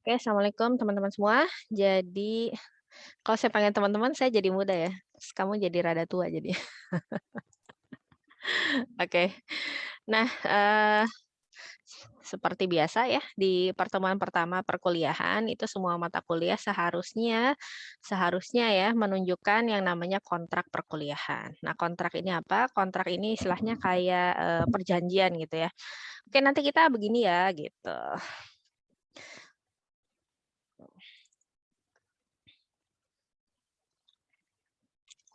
Oke, assalamualaikum teman-teman semua. Jadi, kalau saya panggil teman-teman, saya jadi muda ya. Terus kamu jadi rada tua jadi. Oke. Nah, seperti biasa ya, di pertemuan pertama perkuliahan itu semua mata kuliah seharusnya seharusnya ya menunjukkan yang namanya kontrak perkuliahan. Nah, kontrak ini apa? Kontrak ini istilahnya kayak perjanjian gitu ya. Oke, nanti kita begini ya gitu.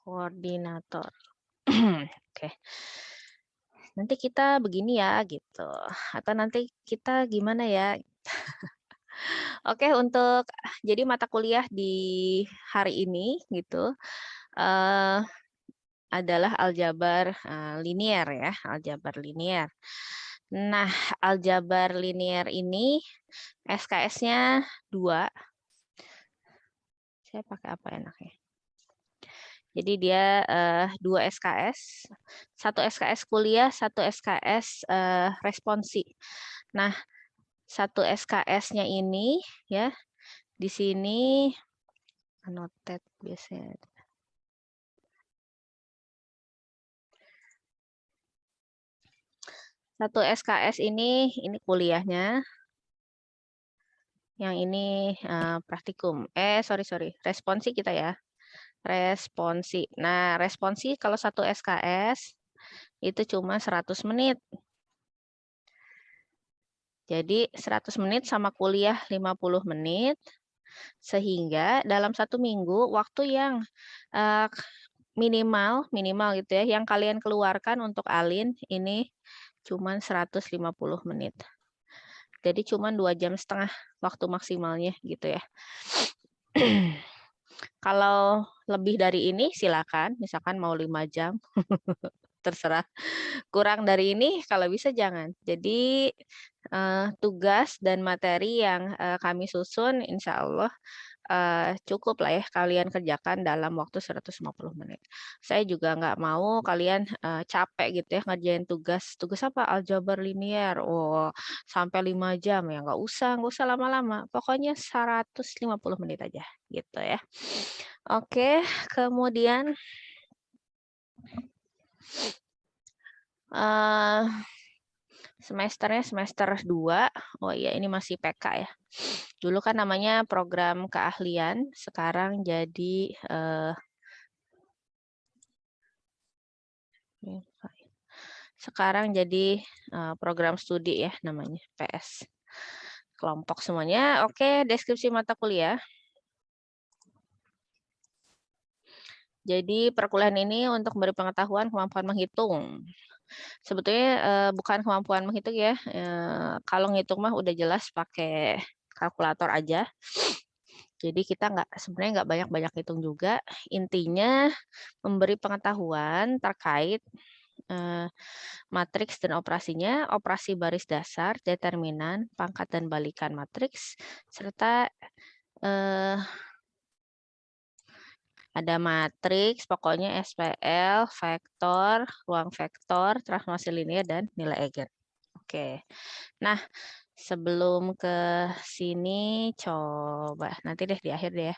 Koordinator. Oke. Nanti kita begini ya gitu, atau nanti kita gimana ya. Oke, untuk jadi mata kuliah di hari ini gitu, eee, adalah aljabar, linier ya, aljabar linier. Nah, aljabar linier ini SKS-nya 2. Saya pakai apa enaknya? Jadi dia, 2 SKS, 1 SKS kuliah, 1 SKS, responsi. Nah, 1 SKS-nya ini ya, di sini annotate biasanya. 1 SKS ini kuliahnya, yang ini, praktikum. Sorry, responsi kita ya, responsi. Nah, responsi kalau 1 SKS itu cuma 100 menit. Jadi 100 menit sama kuliah 50 menit, sehingga dalam 1 minggu waktu yang, eee, minimal minimal gitu ya, yang kalian keluarkan untuk ALIN ini cuman 150 menit. Jadi cuman 2,5 jam waktu maksimalnya gitu ya. Kalau lebih dari ini silakan, misalkan mau 5 jam, terserah. Kurang dari ini kalau bisa jangan. Jadi, tugas dan materi yang, kami susun insya Allah cukup lah ya kalian kerjakan dalam waktu 150 menit. Saya juga nggak mau kalian, capek gitu ya ngerjain tugas. Tugas apa? Aljabar linier. Oh, sampai 5 jam ya, nggak usah lama-lama. Pokoknya 150 menit aja gitu ya. Oke, kemudian, eee, semesternya semester 2. Oh iya, ini masih PK ya. Dulu kan namanya program keahlian, sekarang jadi, program studi ya namanya, PS. Kelompok semuanya. Oke, deskripsi mata kuliah. Jadi perkuliahan ini untuk memberi pengetahuan kemampuan menghitung. Sebetulnya, bukan kemampuan menghitung ya, kalau ngitung mah udah jelas pakai kalkulator aja. Jadi kita sebenarnya nggak banyak-banyak hitung juga. Intinya memberi pengetahuan terkait, eee, matriks dan operasinya, operasi baris dasar, determinan, pangkat dan balikan matriks, serta, eee, ada matriks, pokoknya SPL, vektor, ruang vektor, transformasi linear, dan nilai eigen. Oke. Nah, sebelum ke sini coba nanti deh di akhir deh ya,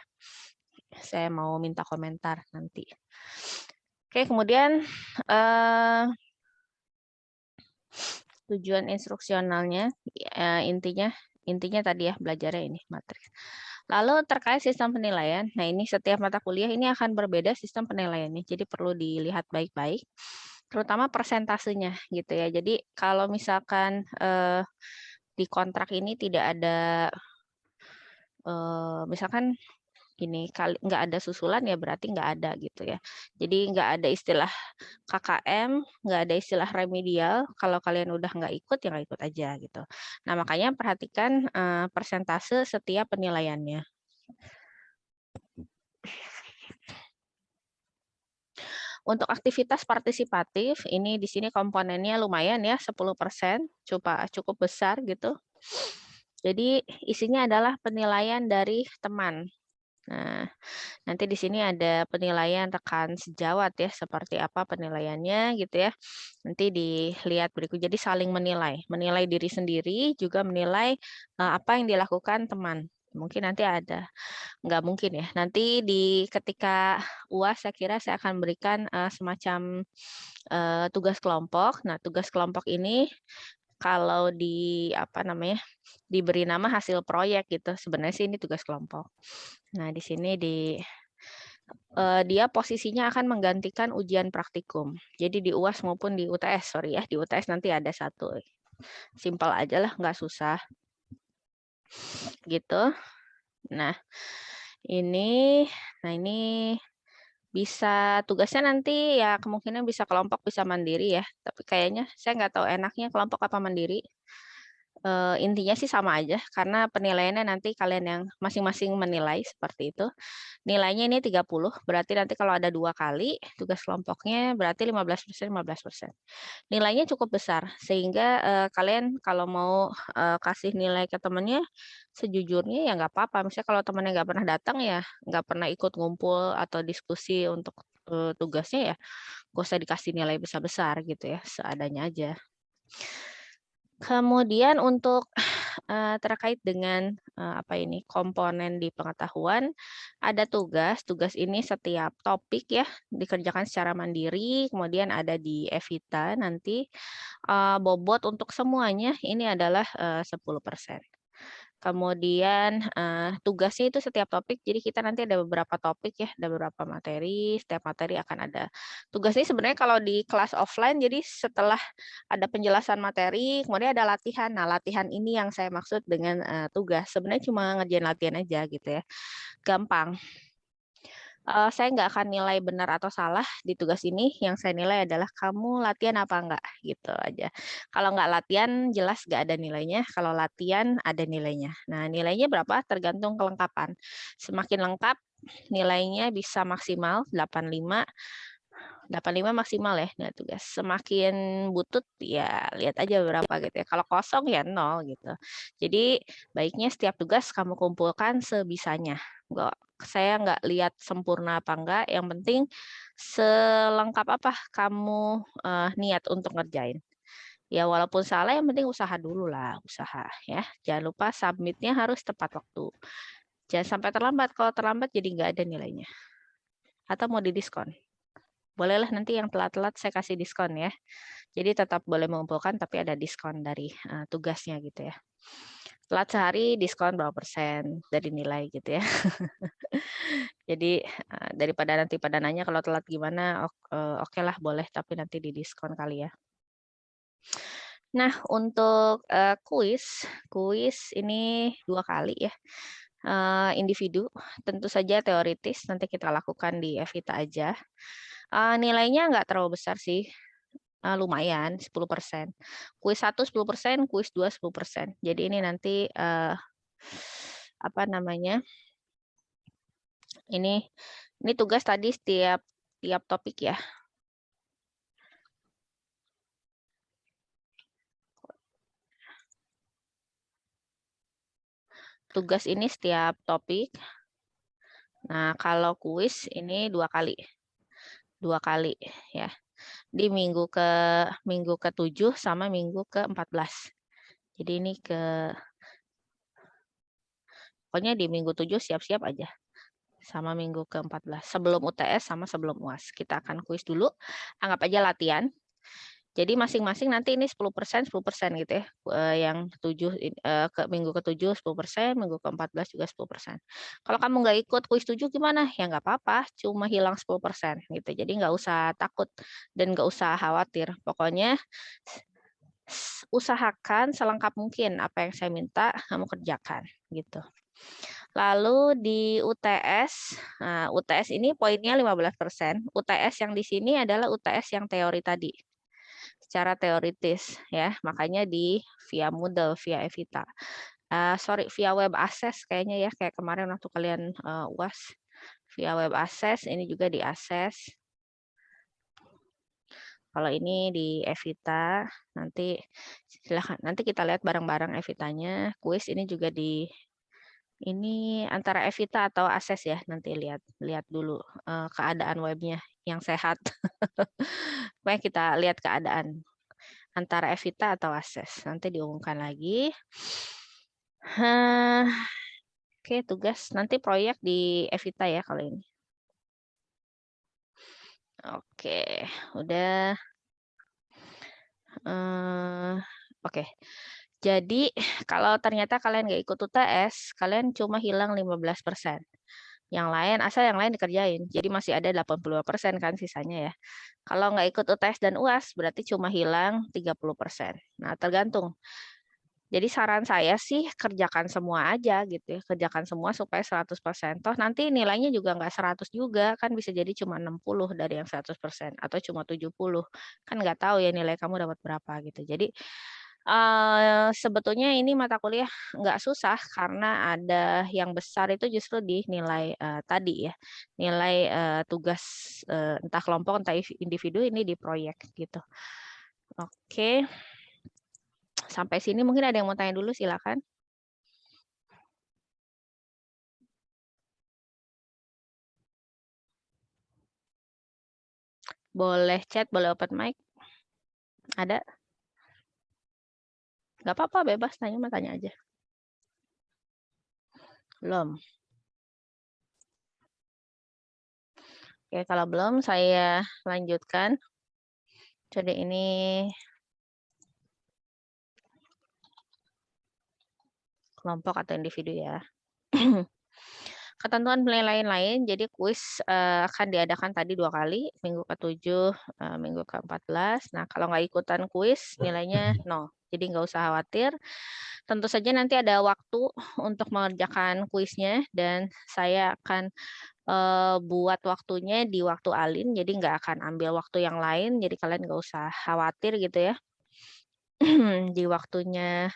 saya mau minta komentar nanti. Oke, kemudian, eee, tujuan instruksionalnya, intinya intinya tadi ya belajarnya ini matriks. Lalu terkait sistem penilaian, nah ini setiap mata kuliah ini akan berbeda sistem penilaiannya, jadi perlu dilihat baik-baik, terutama persentasenya gitu ya. Jadi kalau misalkan, di kontrak ini tidak ada, misalkan gini, nggak ada susulan ya berarti nggak ada gitu ya. Jadi nggak ada istilah KKM, nggak ada istilah remedial, kalau kalian udah nggak ikut ya nggak ikut aja gitu. Nah makanya perhatikan, persentase setiap penilaiannya. Untuk aktivitas partisipatif, ini di sini komponennya lumayan ya, 10%, cukup besar gitu. Jadi isinya adalah penilaian dari teman. Nah, nanti di sini ada penilaian rekan sejawat ya, seperti apa penilaiannya gitu ya. Nanti dilihat berikut. Jadi saling menilai, menilai diri sendiri juga menilai apa yang dilakukan teman. Mungkin nanti ada, nggak mungkin ya. Nanti ketika UAS saya kira saya akan berikan semacam tugas kelompok. Nah, tugas kelompok ini kalau diberi nama hasil proyek gitu. Sebenarnya sih ini tugas kelompok. Nah, di sini dia posisinya akan menggantikan ujian praktikum. Jadi di UAS maupun di UTS, sorry ya, di UTS nanti ada satu. Simpel aja lah, nggak susah. Gitu. Nah, ini bisa tugasnya nanti ya kemungkinan bisa kelompok, bisa mandiri ya. Tapi kayaknya saya nggak tahu enaknya kelompok apa mandiri. Intinya sih sama aja, karena penilaiannya nanti kalian yang masing-masing menilai seperti itu. Nilainya ini 30, berarti nanti kalau ada 2 kali tugas kelompoknya berarti 15%, 15%. Nilainya cukup besar, sehingga kalian kalau mau kasih nilai ke temennya, sejujurnya ya nggak apa-apa. Misalnya kalau temennya nggak pernah datang ya, nggak pernah ikut ngumpul atau diskusi untuk tugasnya ya, nggak usah dikasih nilai besar-besar gitu ya, seadanya aja. Kemudian untuk terkait dengan komponen di pengetahuan, ada tugas. Tugas ini setiap topik ya dikerjakan secara mandiri, kemudian ada di Evita nanti bobot untuk semuanya ini adalah 10%. Kemudian tugasnya itu setiap topik, jadi kita nanti ada beberapa topik ya, ada beberapa materi, setiap materi akan ada. Tugas ini sebenarnya kalau di kelas offline, jadi setelah ada penjelasan materi, kemudian ada latihan. Nah, latihan ini yang saya maksud dengan tugas. Sebenarnya cuma ngerjain latihan aja gitu ya, gampang. Saya nggak akan nilai benar atau salah di tugas ini, yang saya nilai adalah kamu latihan apa enggak, gitu aja. Kalau nggak latihan, jelas nggak ada nilainya, kalau latihan ada nilainya. Nah, nilainya berapa? Tergantung kelengkapan. Semakin lengkap, nilainya bisa maksimal 85, 85 maksimal ya nilai tugas. Semakin butut ya lihat aja berapa gitu ya. Kalau kosong ya 0 gitu. Jadi baiknya setiap tugas kamu kumpulkan sebisanya. Saya nggak lihat sempurna apa enggak, yang penting selengkap apa kamu niat untuk ngerjain. Ya walaupun salah yang penting usaha dulu lah, usaha ya. Jangan lupa submitnya harus tepat waktu. Jangan sampai terlambat, kalau terlambat jadi nggak ada nilainya. Atau mau didiskon. Bolehlah nanti yang telat-telat saya kasih diskon ya. Jadi tetap boleh mengumpulkan tapi ada diskon dari tugasnya gitu ya. Telat sehari diskon berapa persen dari nilai gitu ya. Jadi daripada nanti pada nanya kalau telat gimana, oke lah boleh tapi nanti didiskon kali ya. Nah, untuk kuis ini 2 kali ya. Individu, tentu saja teoritis nanti kita lakukan di Evita aja. Nilainya nggak terlalu besar sih, lumayan 10%. Kuis 1 10%, kuis 2 10%. Jadi ini nanti ini tugas tadi tiap topik ya. Tugas ini setiap topik. Nah, kalau kuis ini 2 kali. 2 kali ya. Di minggu ke-7 sama minggu ke-14. Jadi ini pokoknya di minggu 7 siap-siap aja. Sama minggu ke-14. Sebelum UTS sama sebelum UAS. Kita akan kuis dulu. Anggap aja latihan. Jadi masing-masing nanti ini 10%, 10% gitu ya. Yang minggu ke-7 10%, minggu ke-14 juga 10%. Kalau kamu nggak ikut kuis 7 gimana? Ya nggak apa-apa, cuma hilang 10% gitu. Jadi nggak usah takut dan nggak usah khawatir. Pokoknya usahakan selengkap mungkin apa yang saya minta kamu kerjakan gitu. Lalu di UTS, nah UTS ini poinnya 15%. UTS yang di sini adalah UTS yang teori tadi. Secara teoritis ya, makanya via Moodle, via Evita. Via web access kayaknya ya, kayak kemarin waktu kalian UAS. Via web access, ini juga diakses. Kalau ini di Evita, nanti silahkan. Nanti kita lihat bareng-bareng Evitanya. Kuis ini juga ini antara Evita atau Akses ya. Nanti lihat dulu keadaan webnya yang sehat. Supaya kita lihat keadaan antara Evita atau Akses. Nanti diumumkan lagi. Oke, tugas nanti proyek di Evita ya kalau ini. Oke, udah. Oke. Jadi kalau ternyata kalian nggak ikut UTS, kalian cuma hilang 15%. Yang lain, asal yang lain dikerjain. Jadi masih ada 85% kan sisanya ya. Kalau nggak ikut UTS dan UAS, berarti cuma hilang 30%. Nah, tergantung. Jadi saran saya sih kerjakan semua aja gitu ya. Kerjakan semua supaya 100%. Toh nanti nilainya juga nggak 100 juga. Kan bisa jadi cuma 60 dari yang 100%. Atau cuma 70. Kan nggak tahu ya nilai kamu dapat berapa gitu. Jadi sebetulnya ini mata kuliah nggak susah karena ada yang besar itu justru di nilai tadi ya. Nilai tugas entah kelompok entah individu ini di proyek gitu. Oke. Sampai sini mungkin ada yang mau tanya dulu, silakan. Boleh chat, boleh open mic. Ada? Nggak apa-apa, bebas tanya, mau tanya aja. Belum. Oke, kalau belum saya lanjutkan. Jadi ini kelompok atau individu ya. Ketentuan penilaian lain, jadi kuis akan diadakan tadi 2 kali, minggu ke-7, minggu ke-14. Nah, kalau nggak ikutan kuis, nilainya 0. Jadi nggak usah khawatir. Tentu saja nanti ada waktu untuk mengerjakan kuisnya, dan saya akan buat waktunya di waktu Alin, jadi nggak akan ambil waktu yang lain, jadi kalian nggak usah khawatir gitu ya. Di waktunya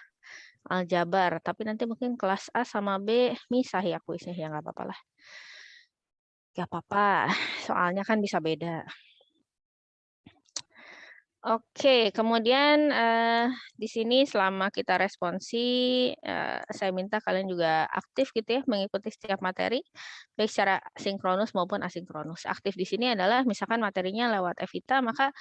aljabar, tapi nanti mungkin kelas A sama B misah ya kuisnya, ya nggak apa-apa lah. Nggak apa-apa, soalnya kan bisa beda. Oke, kemudian di sini selama kita responsi, saya minta kalian juga aktif gitu ya, mengikuti setiap materi, baik secara sinkronus maupun asinkronus. Aktif di sini adalah misalkan materinya lewat Evita, maka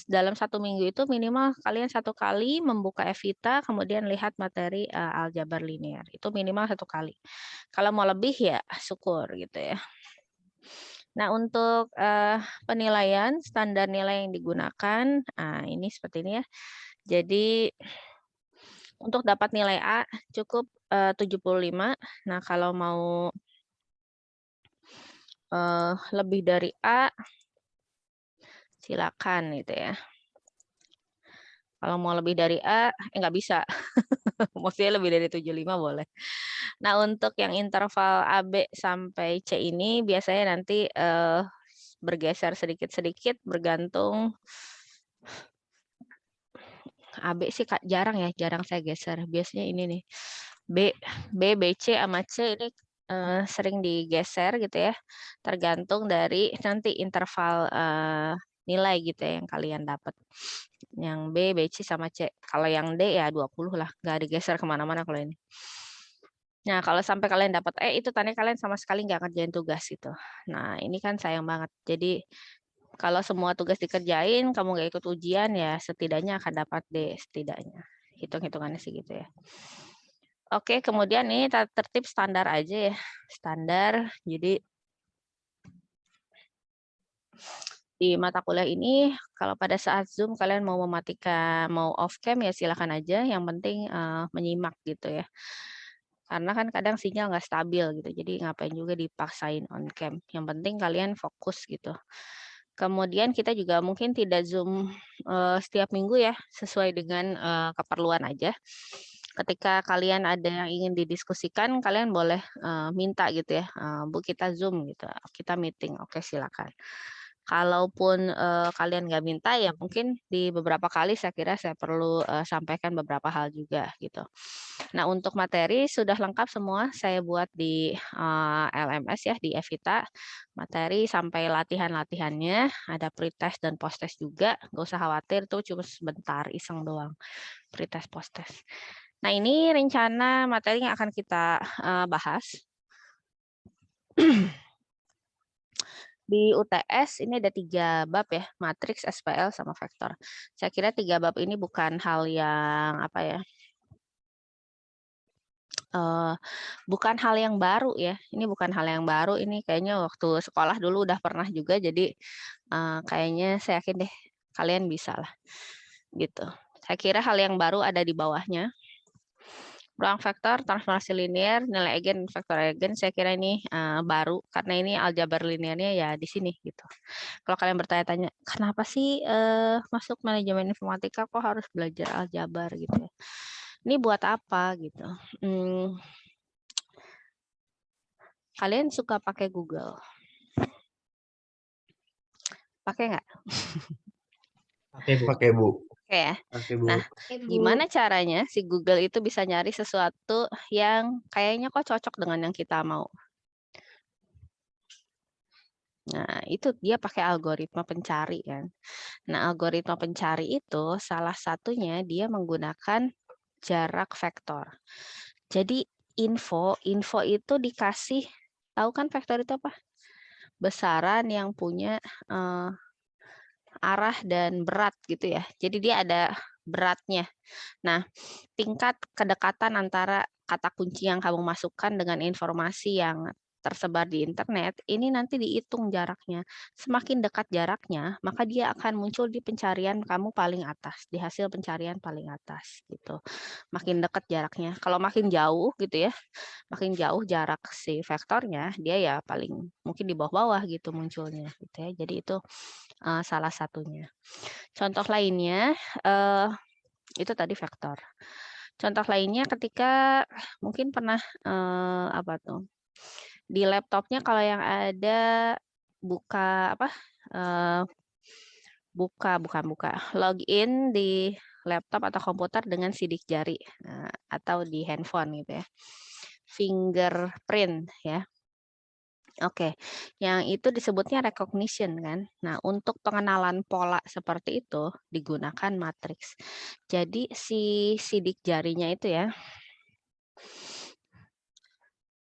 dalam 1 minggu itu minimal kalian 1 kali membuka Evita, kemudian lihat materi aljabar linear. Itu minimal 1 kali. Kalau mau lebih ya syukur gitu ya. Nah, untuk penilaian, standar nilai yang digunakan, ini seperti ini ya. Jadi untuk dapat nilai A cukup 75. Nah, kalau mau lebih dari A, silakan gitu ya. Kalau mau lebih dari A, nggak bisa. Maksudnya lebih dari 75 boleh. Nah, untuk yang interval AB sampai C ini biasanya nanti bergeser sedikit-sedikit bergantung AB sih Kak, jarang ya, jarang saya geser. Biasanya ini nih, B, C sama C ini sering digeser gitu ya, tergantung dari nanti interval nilai gitu ya yang kalian dapat. Yang B, C sama C. Kalau yang D ya 20 lah, nggak digeser kemana-mana kalau ini. Nah, kalau sampai kalian dapat E, itu tanda kalian sama sekali nggak ngerjain tugas gitu. Nah, ini kan sayang banget. Jadi, kalau semua tugas dikerjain, kamu nggak ikut ujian, ya setidaknya akan dapat D setidaknya. Hitung-hitungannya sih gitu ya. Oke, kemudian ini tertib standar aja ya. Standar, jadi di mata kuliah ini, kalau pada saat Zoom kalian mau mematikan, mau off cam ya silakan aja, yang penting menyimak gitu ya. Karena kan kadang sinyal nggak stabil gitu, jadi ngapain juga dipaksain on cam. Yang penting kalian fokus gitu. Kemudian kita juga mungkin tidak Zoom setiap minggu ya, sesuai dengan keperluan aja. Ketika kalian ada yang ingin didiskusikan, kalian boleh minta gitu ya, Bu kita Zoom gitu, kita meeting, oke silakan. Kalaupun kalian nggak minta, ya mungkin di beberapa kali saya kira saya perlu sampaikan beberapa hal juga gitu. Nah, untuk materi sudah lengkap semua saya buat di LMS ya, di Evita. Materi sampai latihan-latihannya, ada pretest dan posttest juga. Nggak usah khawatir, tuh cuma sebentar, iseng doang, pretest, posttest. Nah, ini rencana materi yang akan kita bahas. Di UTS ini ada 3 bab ya, matriks, SPL, sama vektor. Saya kira 3 bab ini bukan hal yang apa ya, bukan hal yang baru ya, ini bukan hal yang baru, ini kayaknya waktu sekolah dulu udah pernah juga, jadi kayaknya saya yakin deh kalian bisa lah, gitu. Saya kira hal yang baru ada di bawahnya. Ruang vektor, transformasi linear, nilai eigen, vektor eigen, saya kira ini baru, karena ini aljabar linearnya ya di sini gitu. Kalau kalian bertanya-tanya, kenapa sih masuk manajemen informatika kok harus belajar aljabar gitu ya? Ini buat apa gitu? Kalian suka pakai Google? Pakai nggak? Pakai, Bu. Pakai, Bu. Oke ya. Pakai, Bu. Nah, gimana caranya si Google itu bisa nyari sesuatu yang kayaknya kok cocok dengan yang kita mau? Nah, itu dia pakai algoritma pencari kan. Nah, algoritma pencari itu salah satunya dia menggunakan jarak vektor. Jadi info itu dikasih, tahu kan vektor itu apa? Besaran yang punya arah dan berat gitu ya. Jadi dia ada beratnya. Nah, tingkat kedekatan antara kata kunci yang kamu masukkan dengan informasi yang tersebar di internet, ini nanti dihitung jaraknya. Semakin dekat jaraknya, maka dia akan muncul di pencarian kamu paling atas, di hasil pencarian paling atas gitu. Makin dekat jaraknya. Kalau makin jauh gitu ya, makin jauh jarak si vektornya, dia ya paling mungkin di bawah-bawah gitu munculnya gitu ya. Jadi itu salah satunya. Contoh lainnya itu tadi vektor. Contoh lainnya ketika mungkin pernah apa tuh? Di laptopnya kalau yang ada buka apa? Login di laptop atau komputer dengan sidik jari atau di handphone gitu ya. Fingerprint ya. Oke, yang itu disebutnya recognition kan. Nah, untuk pengenalan pola seperti itu digunakan matriks. Jadi si sidik jarinya itu ya,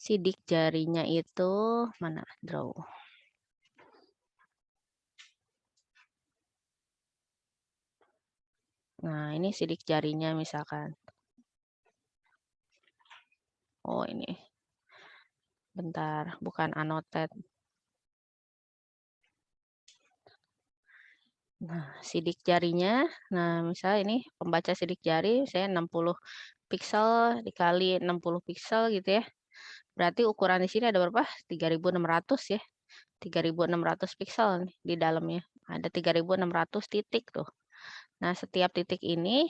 sidik jarinya itu mana? Draw. Nah, ini sidik jarinya misalkan. Oh, ini. Bentar, bukan annotate. Nah, sidik jarinya, nah misalnya ini pembaca sidik jari, saya 60 pixel dikali 60 pixel gitu ya. Berarti ukuran di sini ada berapa? 3600 ya. 3600 pixel nih di dalamnya. Ada 3600 titik tuh. Nah, setiap titik ini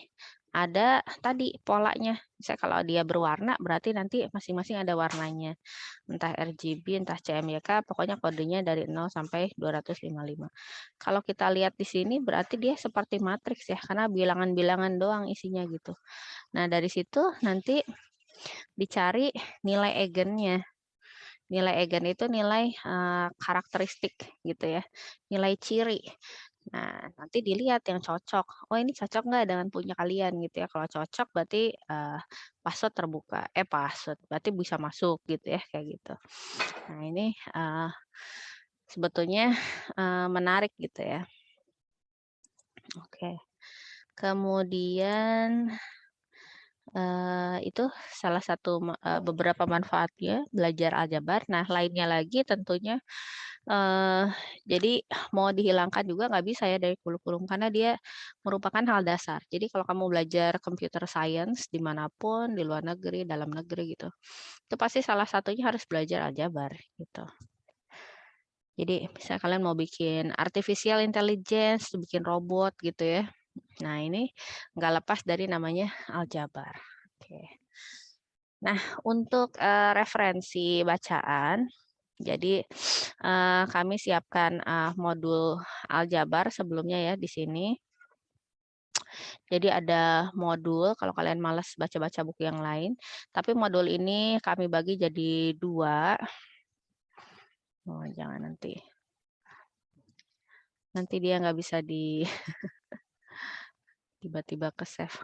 ada tadi polanya. Misalnya kalau dia berwarna, berarti nanti masing-masing ada warnanya. Entah RGB, entah CMYK, pokoknya kodenya dari 0 sampai 255. Kalau kita lihat di sini, berarti dia seperti matriks ya, karena bilangan-bilangan doang isinya gitu. Nah, dari situ nanti dicari nilai eigennya. Nilai eigen itu nilai karakteristik gitu ya, nilai ciri. Nah, nanti dilihat yang cocok. Oh, ini cocok nggak dengan punya kalian gitu ya. Kalau cocok berarti password terbuka. Password berarti bisa masuk gitu ya, kayak gitu. Nah, ini sebetulnya menarik gitu ya. Oke. Kemudian itu salah satu beberapa manfaatnya belajar aljabar. Nah, lainnya lagi tentunya jadi mau dihilangkan juga nggak bisa ya dari kurikulum karena dia merupakan hal dasar. Jadi kalau kamu belajar computer science dimanapun, di luar negeri, dalam negeri gitu, itu pasti salah satunya harus belajar aljabar gitu. Jadi misalnya kalian mau bikin artificial intelligence, bikin robot gitu ya. Nah, ini nggak lepas dari namanya aljabar. Oke. Nah, untuk referensi bacaan, jadi kami siapkan modul aljabar sebelumnya ya di sini. Jadi ada modul kalau kalian malas baca-baca buku yang lain, tapi modul ini kami bagi jadi 2. Oh, jangan nanti dia nggak bisa tiba-tiba ke save.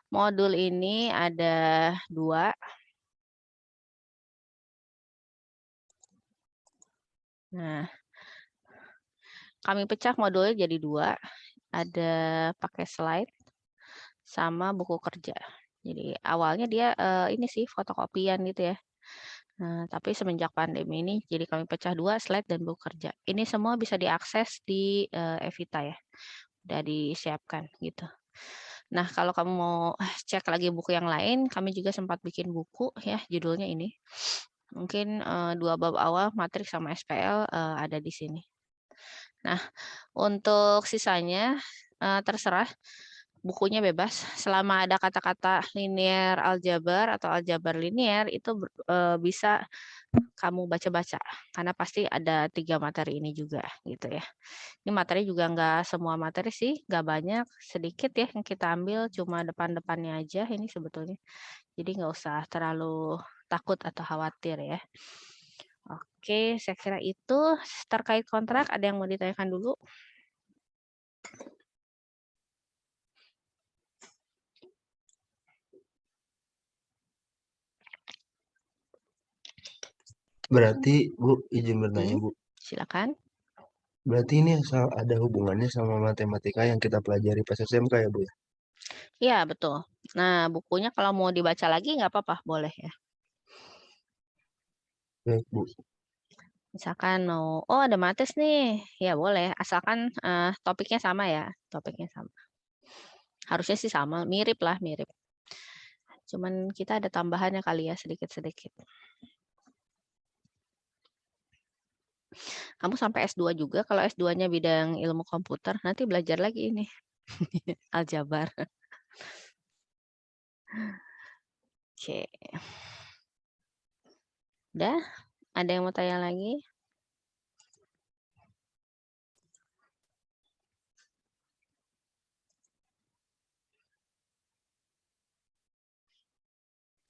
Modul ini ada 2. Nah, kami pecah modulnya jadi 2. Ada pakai slide sama buku kerja. Jadi awalnya dia ini sih fotokopian gitu ya. Nah, tapi semenjak pandemi ini jadi kami pecah 2 slide dan buku kerja. Ini semua bisa diakses di Evita ya. Udah disiapkan gitu. Nah, kalau kamu mau cek lagi buku yang lain, kami juga sempat bikin buku ya, judulnya ini. Mungkin 2 bab awal matriks sama SPL ada di sini. Nah, untuk sisanya terserah, bukunya bebas. Selama ada kata-kata linear aljabar atau aljabar linear itu bisa kamu baca-baca karena pasti ada 3 materi ini juga gitu ya. Ini materi juga nggak semua materi sih, nggak banyak, sedikit ya yang kita ambil, cuma depan-depannya aja ini sebetulnya. Jadi nggak usah terlalu takut atau khawatir ya. Oke, saya kira itu terkait kontrak. Ada yang mau ditanyakan dulu? Berarti Bu, izin bertanya Bu. Silakan. Berarti ini ada hubungannya sama matematika yang kita pelajari pas SMK ya Bu ya? Iya, betul. Nah, bukunya kalau mau dibaca lagi nggak apa-apa, boleh ya. Baik Bu. Misalkan mau, oh ada mates nih, ya boleh. Asalkan topiknya sama ya, topiknya sama. Harusnya sih sama, mirip lah, mirip. Cuman kita ada tambahannya kali ya, sedikit-sedikit. Kamu sampai S2 juga, kalau S2-nya bidang ilmu komputer, nanti belajar lagi ini. Aljabar. Oke. Udah? Ada yang mau tanya lagi?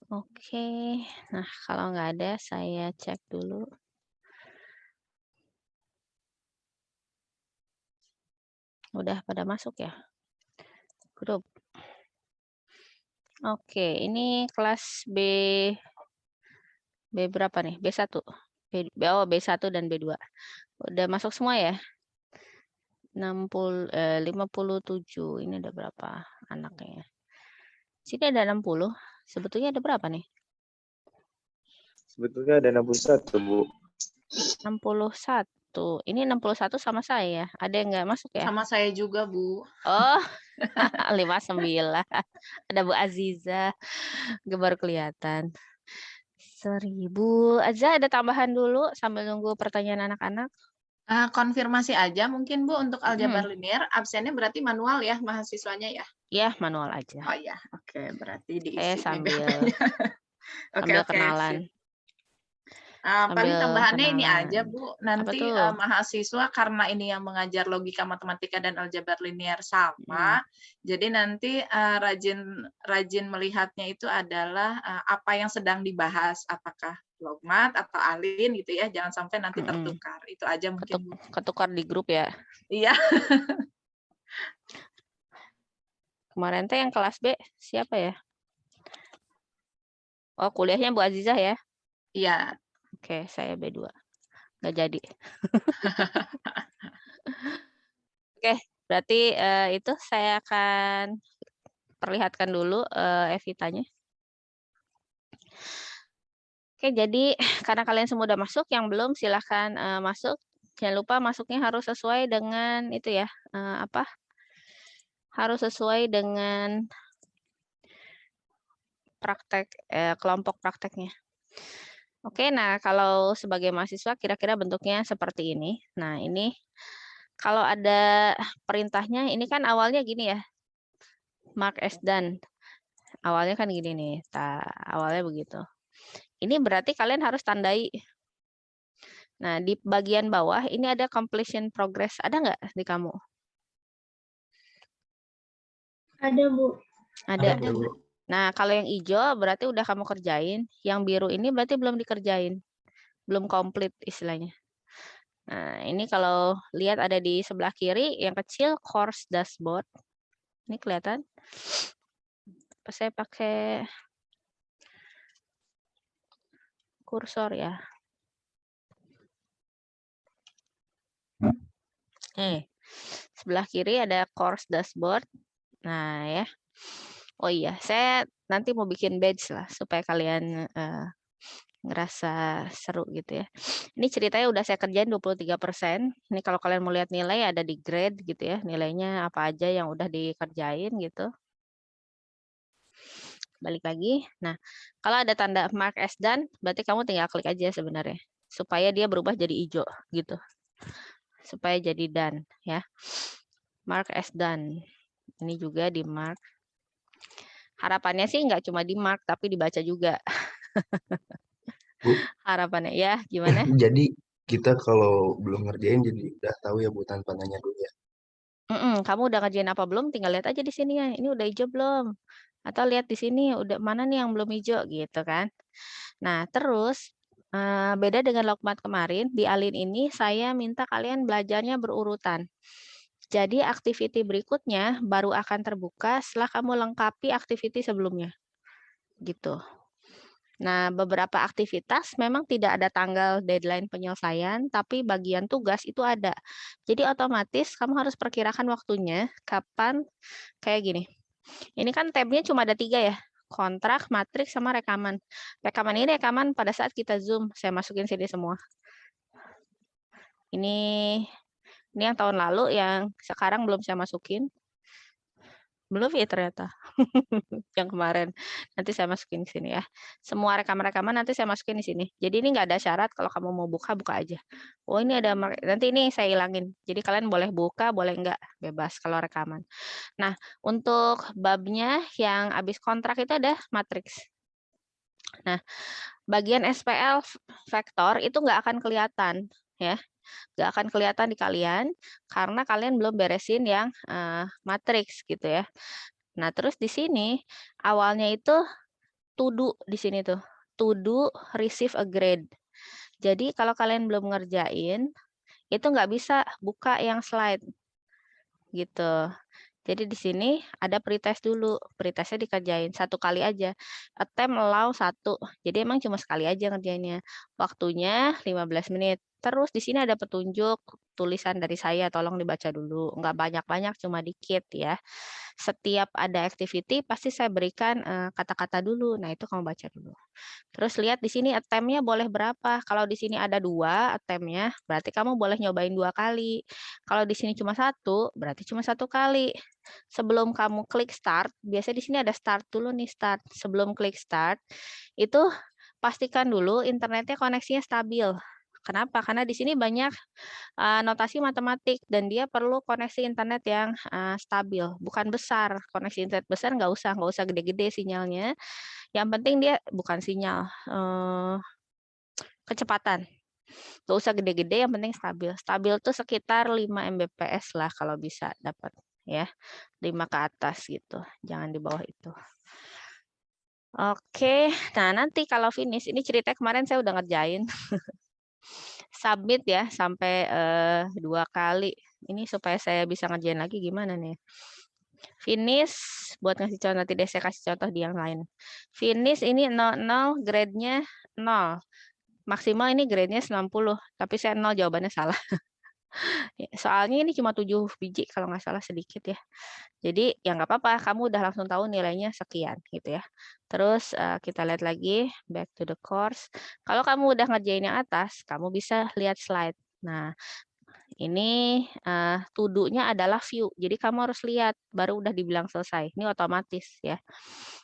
Oke. Nah, kalau nggak ada, saya cek dulu. Udah pada masuk ya? Grup. Oke, ini kelas B berapa nih? B1. B1 dan B2. Udah masuk semua ya? 57. Ini ada berapa anaknya? Sini ada 60. Sebetulnya ada berapa nih? Sebetulnya ada 61, Bu. 61. Ini 61 sama saya. Ada yang nggak masuk ya? Sama saya juga, Bu. Oh, 59. Ada Bu Aziza. Baru kelihatan. 1000. Azza, ada tambahan dulu sambil nunggu pertanyaan anak-anak? Konfirmasi aja mungkin, Bu, untuk aljabar linear, absennya berarti manual ya mahasiswanya ya? Ya, manual aja. Oh iya, oke. Berarti diisi Saya nih sambil Oke, kenalan. sip. Paling tambahannya ini aja, Bu. Apa Nanti tuh? mahasiswa karena ini yang mengajar logika matematika dan aljabar linear sama, jadi nanti rajin melihatnya itu adalah apa yang sedang dibahas, apakah logmat atau alin gitu ya, jangan sampai nanti tertukar. Itu aja mungkin, Bu. Ketukar di grup ya? Iya. Kemarin teh yang kelas B siapa ya? Oh, kuliahnya Bu Azizah ya? Iya. Oke, saya B2. Nggak jadi. Oke, berarti itu saya akan perlihatkan dulu Evitanya. Oke, jadi karena kalian semua udah masuk, yang belum silahkan masuk. Jangan lupa masuknya harus sesuai dengan itu ya, harus sesuai dengan praktek kelompok prakteknya. Oke, nah kalau sebagai mahasiswa kira-kira bentuknya seperti ini. Nah, ini kalau ada perintahnya, ini kan awalnya gini ya, mark as done. Awalnya kan gini nih, awalnya begitu. Ini berarti kalian harus tandai. Nah, di bagian bawah ini ada completion progress. Ada nggak di kamu? Ada, Bu. Ada. Ada Bu. Nah, kalau yang hijau berarti udah kamu kerjain. Yang biru ini berarti belum dikerjain. Belum komplit istilahnya. Nah, ini kalau lihat ada di sebelah kiri, yang kecil course dashboard. Ini kelihatan? Saya pakai kursor ya. Sebelah kiri ada course dashboard. Nah, ya. Oh iya, saya nanti mau bikin badge lah supaya kalian ngerasa seru gitu ya. Ini ceritanya udah saya kerjain 23%. Ini kalau kalian mau lihat nilai ada di grade gitu ya, nilainya apa aja yang udah dikerjain gitu. Balik lagi. Nah, kalau ada tanda mark as done, berarti kamu tinggal klik aja sebenarnya supaya dia berubah jadi hijau gitu. Supaya jadi done ya. Mark as done. Ini juga di mark. Harapannya sih nggak cuma di mark tapi dibaca juga. Bu, Harapannya ya gimana? jadi kita kalau belum ngerjain jadi udah tahu ya Bu tanpa nanya dulu ya. Kamu udah ngerjain apa belum? Tinggal lihat aja di sini ya. Ini udah hijau belum? Atau lihat di sini udah mana nih yang belum hijau gitu kan? Nah terus beda dengan Lokmat kemarin di Alin ini saya minta kalian belajarnya berurutan. Jadi activity berikutnya baru akan terbuka setelah kamu lengkapi activity sebelumnya. Gitu. Nah, beberapa aktivitas memang tidak ada tanggal deadline penyelesaian, tapi bagian tugas itu ada. Jadi otomatis kamu harus perkirakan waktunya kapan kayak gini. Ini kan tabnya cuma ada 3 ya, kontrak, matriks, sama rekaman. Rekaman ini rekaman pada saat kita Zoom, saya masukin sini semua. Ini yang tahun lalu, yang sekarang belum saya masukin. Belum ya ternyata. Yang kemarin. Nanti saya masukin di sini ya. Semua rekaman-rekaman nanti saya masukin di sini. Jadi ini nggak ada syarat kalau kamu mau buka, buka aja. Oh ini ada, nanti ini saya hilangin. Jadi kalian boleh buka, boleh nggak. Bebas kalau rekaman. Nah, untuk babnya yang habis kontrak itu ada matriks. Nah, bagian SPL vektor itu nggak akan kelihatan. Ya, nggak akan kelihatan di kalian karena kalian belum beresin yang matriks gitu ya. Nah, terus di sini awalnya itu to do di sini tuh. To do receive a grade. Jadi kalau kalian belum ngerjain itu nggak bisa buka yang slide gitu. Jadi di sini ada pretest dulu, pretestnya dikerjain 1 kali aja. Attempt allow 1. Jadi emang cuma sekali aja ngerjainnya. Waktunya 15 menit. Terus di sini ada petunjuk tulisan dari saya, tolong dibaca dulu. Enggak banyak-banyak, cuma dikit ya. Setiap ada activity pasti saya berikan kata-kata dulu. Nah, itu kamu baca dulu. Terus lihat di sini attempt-nya boleh berapa. Kalau di sini ada 2 attempt-nya, berarti kamu boleh nyobain 2 kali. Kalau di sini cuma 1, berarti cuma 1 kali. Sebelum kamu klik start, biasanya di sini ada start dulu nih, start. Sebelum klik start, itu pastikan dulu internetnya koneksinya stabil. Kenapa? Karena di sini banyak notasi matematik dan dia perlu koneksi internet yang stabil, bukan besar. Koneksi internet besar nggak usah gede-gede sinyalnya. Yang penting dia bukan sinyal, kecepatan. Nggak usah gede-gede, yang penting stabil. Stabil tuh sekitar 5 Mbps lah kalau bisa dapat ya. 5 ke atas gitu, jangan di bawah itu. Oke, nah nanti kalau finish, ini cerita kemarin saya udah ngerjain. Submit ya sampai 2 kali. Ini supaya saya bisa ngerjain lagi gimana nih? Finish, buat ngasih contoh, nanti deh saya kasih contoh di yang lain. Finish ini 00, grade-nya 0. Maksimal ini grade-nya 90, tapi saya 0, jawabannya salah. Soalnya ini cuma 7 biji kalau nggak salah, sedikit ya. Jadi ya nggak apa-apa, kamu udah langsung tahu nilainya sekian gitu ya. Terus kita lihat lagi, back to the course. Kalau kamu udah ngerjain yang atas, kamu bisa lihat slide. Nah, ini to-do-nya adalah view. Jadi kamu harus lihat, baru udah dibilang selesai. Ini otomatis ya.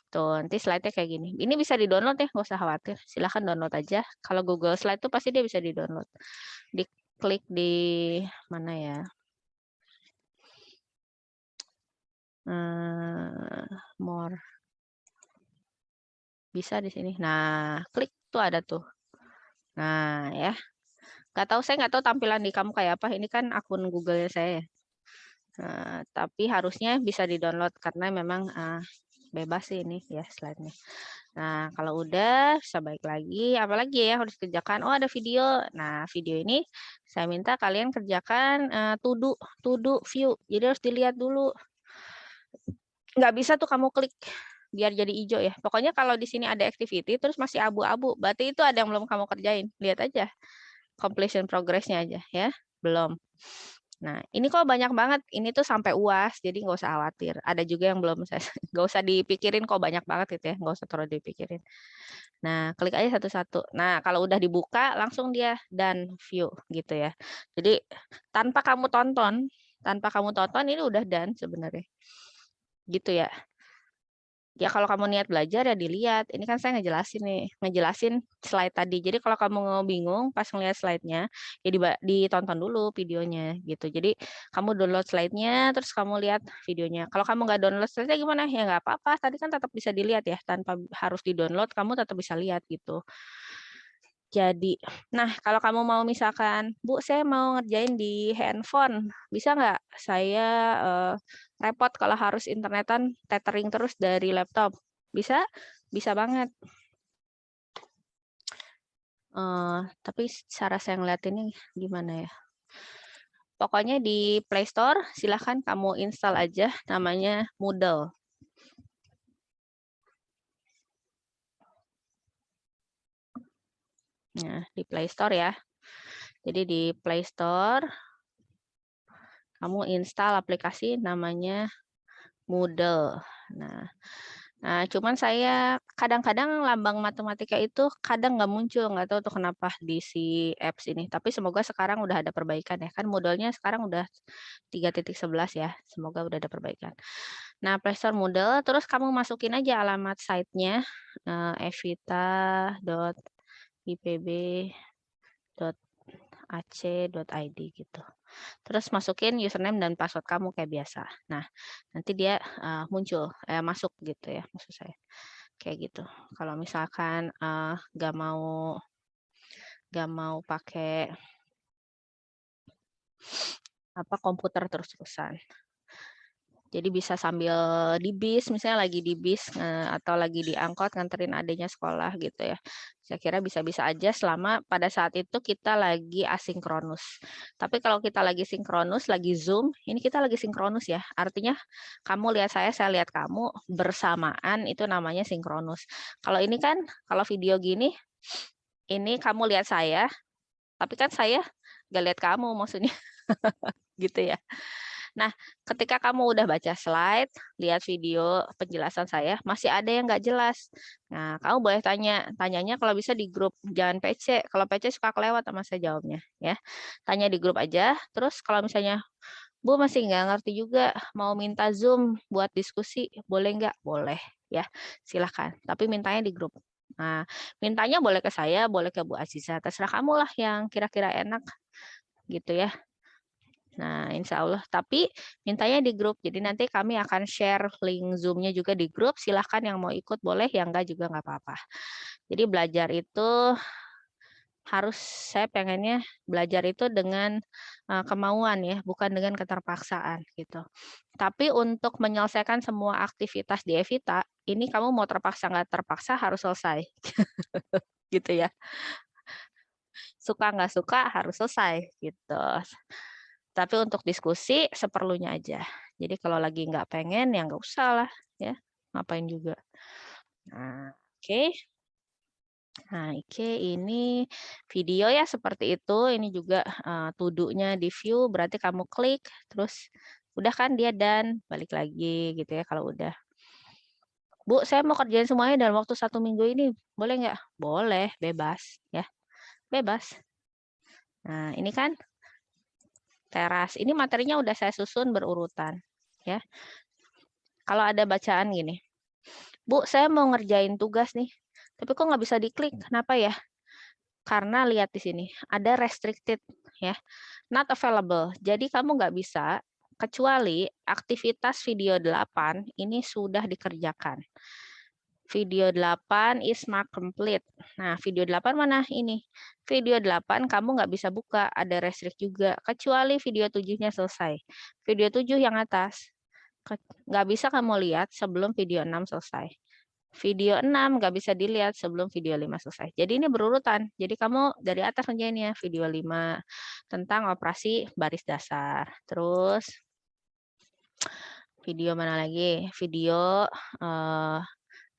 Tuh, nanti slide-nya kayak gini. Ini bisa di-download ya, nggak usah khawatir. Silahkan download aja. Kalau Google Slide tuh pasti dia bisa di-download. Diklik di mana ya? More. Bisa di sini. Nah, klik tuh ada tuh. Nah, ya. Nggak tahu, saya nggak tahu tampilan di kamu kayak apa. Ini kan akun Google-nya saya. Tapi harusnya bisa di-download karena memang bebas sih ini ya slide-nya. Nah, kalau udah bisa balik lagi. Apalagi ya harus kerjakan. Oh, ada video. Nah, video ini saya minta kalian kerjakan to do view. Jadi harus dilihat dulu. Nggak bisa tuh kamu klik biar jadi hijau ya. Pokoknya kalau di sini ada activity terus masih abu-abu, berarti itu ada yang belum kamu kerjain. Lihat aja completion progress-nya aja ya. Belum. Nah, ini kok banyak banget. Ini tuh sampai UAS, jadi nggak usah khawatir. Ada juga yang belum saya, nggak usah dipikirin kok banyak banget gitu ya, nggak usah terlalu dipikirin. Nah, klik aja satu-satu. Nah, kalau udah dibuka, langsung dia done view gitu ya. Jadi tanpa kamu tonton ini udah done sebenarnya. Gitu ya. Ya kalau kamu niat belajar ya dilihat. Ini kan saya ngejelasin slide tadi. Jadi kalau kamu bingung pas ngeliat slide-nya, ya ditonton dulu videonya gitu. Jadi kamu download slide-nya, terus kamu lihat videonya. Kalau kamu nggak download slide-nya gimana? Ya nggak apa-apa. Tadi kan tetap bisa dilihat ya, tanpa harus di-download, kamu tetap bisa lihat gitu. Jadi, nah kalau kamu mau misalkan, Bu, saya mau ngerjain di handphone, bisa nggak? Saya repot kalau harus internetan tethering terus dari laptop. Bisa? Bisa banget. Tapi cara saya ngeliat ini gimana ya? Pokoknya di Play Store silahkan kamu install aja, namanya Moodle. Nah, di Play Store ya. Jadi di Play Store kamu install aplikasi namanya Moodle. Nah, cuman saya kadang-kadang lambang matematika itu kadang nggak muncul, nggak tahu tuh kenapa di si apps ini. Tapi semoga sekarang udah ada perbaikan ya. Kan Moodle-nya sekarang udah 3.11 ya. Semoga udah ada perbaikan. Nah, Play Store Moodle, terus kamu masukin aja alamat site-nya evita.ipb.ac.id gitu. Terus masukin username dan password kamu kayak biasa. Nah, nanti dia muncul, masuk gitu ya, maksud saya. Kayak gitu. Kalau misalkan nggak mau pakai komputer terus-terusan. Jadi bisa sambil di bis, misalnya lagi di bis atau lagi di angkot nganterin adiknya sekolah gitu ya. Saya kira bisa-bisa aja selama pada saat itu kita lagi asinkronus. Tapi kalau kita lagi sinkronus, lagi Zoom, ini kita lagi sinkronus ya. Artinya kamu lihat saya lihat kamu bersamaan, itu namanya sinkronus. Kalau ini kan, kalau video gini, ini kamu lihat saya, tapi kan saya nggak lihat kamu maksudnya. Gitu ya. Nah, ketika kamu udah baca slide, lihat video penjelasan saya, masih ada yang nggak jelas. Nah, kamu boleh tanyanya kalau bisa di grup, jangan PC. Kalau PC suka kelewat sama saya jawabnya, ya. Tanya di grup aja. Terus kalau misalnya, Bu masih nggak ngerti juga, mau minta Zoom buat diskusi, boleh nggak? Boleh, ya. Silahkan. Tapi mintanya di grup. Nah, mintanya boleh ke saya, boleh ke Bu Aziza. Terserah kamu lah yang kira-kira enak, gitu ya. Nah, insya Allah. Tapi mintanya di grup. Jadi nanti kami akan share link Zoom-nya juga di grup. Silahkan yang mau ikut boleh, yang enggak juga nggak apa-apa. Jadi belajar itu saya pengennya belajar itu dengan kemauan ya, bukan dengan keterpaksaan gitu. Tapi untuk menyelesaikan semua aktivitas di Evita, ini kamu mau terpaksa nggak terpaksa harus selesai. Gitu ya. Suka nggak suka harus selesai gitu. Tapi untuk diskusi seperlunya aja. Jadi kalau lagi nggak pengen ya nggak usah lah ya, ngapain juga. Nah, oke. Nah, oke, ini video ya seperti itu. Ini juga to-do-nya di view, berarti kamu klik, terus udah kan dia done, balik lagi gitu ya kalau udah. Bu, saya mau kerjain semuanya dalam waktu 1 minggu ini, boleh nggak? Boleh, bebas ya, bebas. Nah, ini kan teras. Ini materinya udah saya susun berurutan. Ya. Kalau ada bacaan gini, Bu, saya mau ngerjain tugas nih, tapi kok nggak bisa diklik? Kenapa ya? Karena lihat di sini, ada restricted, ya, not available. Jadi kamu nggak bisa, kecuali aktivitas video 8 ini sudah dikerjakan. Video 8 is marked complete. Nah, video 8 mana ini? Video 8 kamu nggak bisa buka, ada restrict juga. Kecuali video 7-nya selesai. Video 7 yang atas. Nggak bisa kamu lihat sebelum video 6 selesai. Video 6 nggak bisa dilihat sebelum video 5 selesai. Jadi ini berurutan. Jadi kamu dari atas ngerjainnya. Video 5 tentang operasi baris dasar. Terus video mana lagi? Video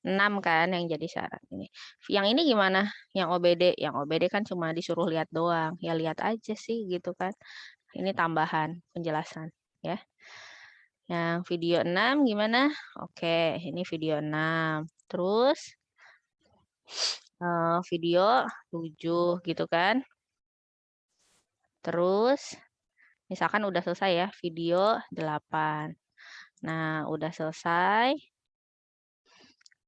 6 kan yang jadi syarat ini. Yang ini gimana? Yang OBD? Yang OBD kan cuma disuruh lihat doang. Ya lihat aja sih gitu kan. Ini tambahan penjelasan ya. Yang video 6 gimana? Oke, ini video 6. Terus video 7 gitu kan. Terus misalkan udah selesai ya, video 8. Nah, udah selesai.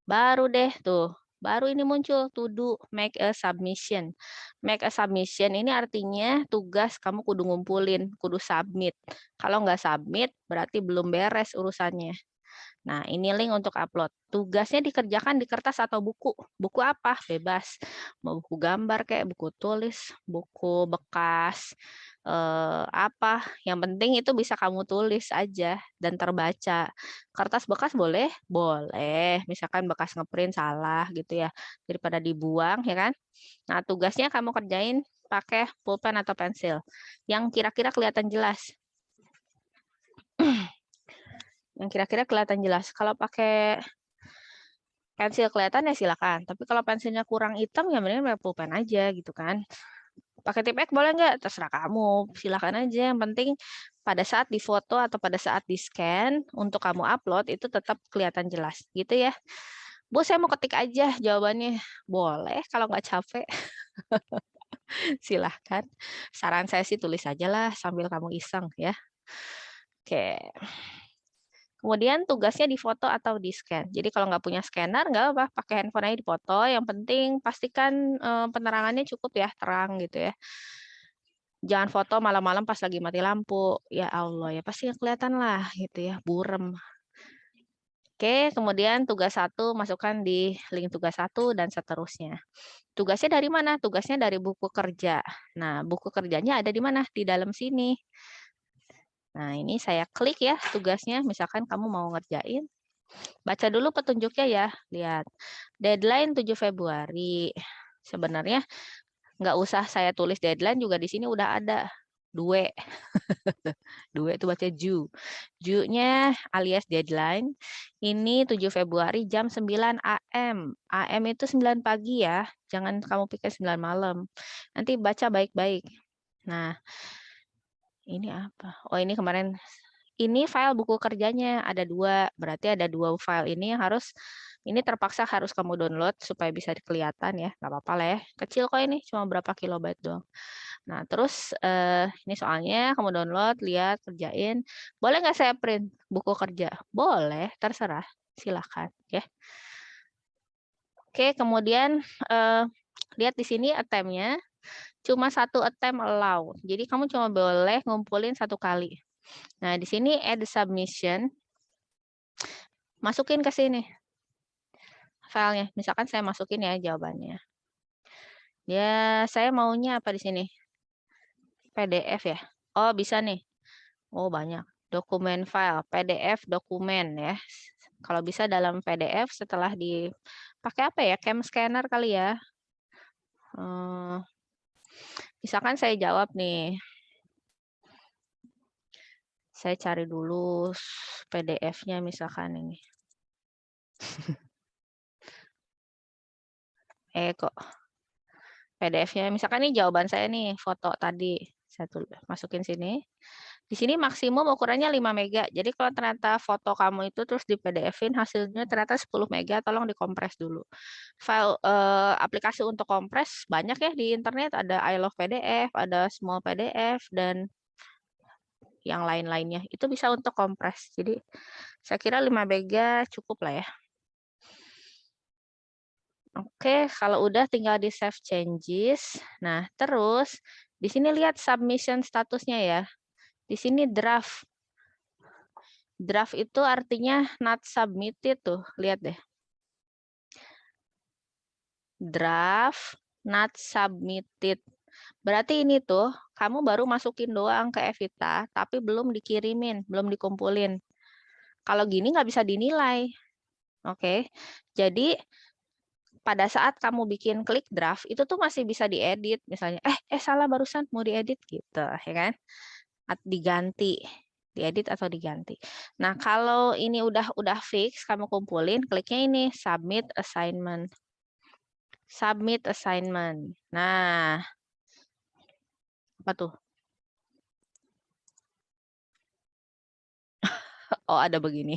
Baru deh tuh, baru ini muncul to do make a submission. Make a submission ini artinya tugas kamu kudu ngumpulin, kudu submit. Kalau nggak submit berarti belum beres urusannya. Nah, ini link untuk upload. Tugasnya dikerjakan di kertas atau buku. Buku apa? Bebas. Mau buku gambar kayak buku tulis, buku bekas, apa. Yang penting itu bisa kamu tulis aja dan terbaca. Kertas bekas boleh? Boleh. Misalkan bekas ngeprint salah gitu ya. Daripada dibuang, ya kan? Nah, tugasnya kamu kerjain pakai pulpen atau pensil. Yang kira-kira kelihatan jelas. Yang kira-kira kelihatan jelas. Kalau pakai pensil kelihatan ya silakan. Tapi kalau pensilnya kurang hitam ya mending pakai pulpen aja gitu kan. Pakai tip X boleh nggak? Terserah kamu. Silakan aja. Yang penting pada saat difoto atau pada saat di-scan untuk kamu upload itu tetap kelihatan jelas gitu ya. Bu, saya mau ketik aja jawabannya. Boleh kalau nggak capek. Silahkan. Saran saya sih tulis aja lah sambil kamu iseng ya. Oke. Kemudian tugasnya difoto atau di-scan. Jadi kalau nggak punya scanner, nggak apa, pakai handphone aja dipoto. Yang penting pastikan penerangannya cukup ya, terang gitu ya. Jangan foto malam-malam pas lagi mati lampu. Ya Allah, ya pasti kelihatan lah gitu ya, burem. Oke, kemudian tugas 1 masukkan di link tugas 1 dan seterusnya. Tugasnya dari mana? Tugasnya dari buku kerja. Nah, buku kerjanya ada di mana? Di dalam sini. Nah, ini saya klik ya tugasnya. Misalkan kamu mau ngerjain. Baca dulu petunjuknya ya. Lihat. Deadline 7 Februari. Sebenarnya nggak usah saya tulis deadline juga di sini udah ada. Due. Due itu baca ju. Ju-nya alias deadline. Ini 7 Februari jam 9 AM. AM itu 9 pagi ya. Jangan kamu pikir 9 malam. Nanti baca baik-baik. Nah, ini apa? Oh, ini kemarin. Ini file buku kerjanya. Ada 2. Berarti ada 2 file ini yang harus, ini terpaksa harus kamu download supaya bisa kelihatan ya. Nggak apa-apa lah ya. Kecil kok ini. Cuma berapa kilobyte doang. Nah, terus ini soalnya kamu download, lihat, kerjain. Boleh nggak saya print buku kerja? Boleh, terserah. Silakan ya. Oke, kemudian lihat di sini attempt-nya. Cuma 1 attempt allow. Jadi kamu cuma boleh ngumpulin 1 kali. Nah, di sini add submission. Masukin ke sini filenya. Misalkan saya masukin ya jawabannya. Ya, saya maunya apa di sini? PDF ya. Oh, bisa nih. Oh, banyak. Dokumen file, PDF dokumen ya. Kalau bisa dalam PDF setelah dipakai apa ya? Cam scanner kali ya. Misalkan saya jawab nih. Saya cari dulu PDF-nya misalkan ini. Kok PDF-nya misalkan ini jawaban saya nih, foto tadi. Saya masukin sini. Di sini maksimum ukurannya 5 mega. Jadi kalau ternyata foto kamu itu terus di PDF-in hasilnya ternyata 10 mega, tolong dikompres dulu. File aplikasi untuk kompres banyak ya di internet, ada I Love PDF, ada Small PDF dan yang lain-lainnya. Itu bisa untuk kompres. Jadi saya kira 5 mega cukup lah ya. Oke, kalau udah tinggal di save changes. Nah, terus di sini lihat submission statusnya ya. Di sini draft. Draft itu artinya not submitted tuh. Lihat deh. Draft not submitted. Berarti ini tuh kamu baru masukin doang ke Evita, tapi belum dikirimin, belum dikumpulin. Kalau gini nggak bisa dinilai. Oke. Jadi pada saat kamu bikin klik draft, itu tuh masih bisa diedit. Misalnya, salah barusan mau diedit gitu, ya kan? Diganti, diedit atau diganti. Nah, kalau ini udah fix, kamu kumpulin, kliknya ini submit assignment. Submit assignment. Nah, apa tuh? Oh, ada begini.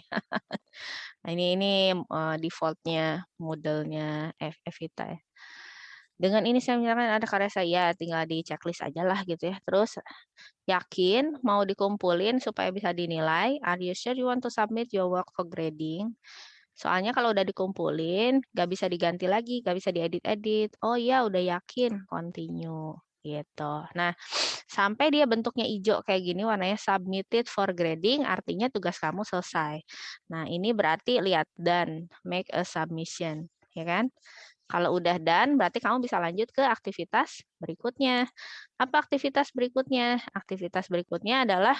Nah, ini default-nya Moodle-nya Evita ya. Dengan ini saya misalkan ada karya saya, tinggal di checklist aja lah gitu ya. Terus yakin mau dikumpulin supaya bisa dinilai. Are you sure you want to submit your work for grading? Soalnya kalau udah dikumpulin, nggak bisa diganti lagi, nggak bisa diedit-edit. Oh iya, udah yakin, continue gitu. Nah, sampai dia bentuknya hijau kayak gini, warnanya submitted for grading, artinya tugas kamu selesai. Nah, ini berarti lihat done, make a submission, ya kan? Kalau udah done, berarti kamu bisa lanjut ke aktivitas berikutnya. Apa aktivitas berikutnya? Aktivitas berikutnya adalah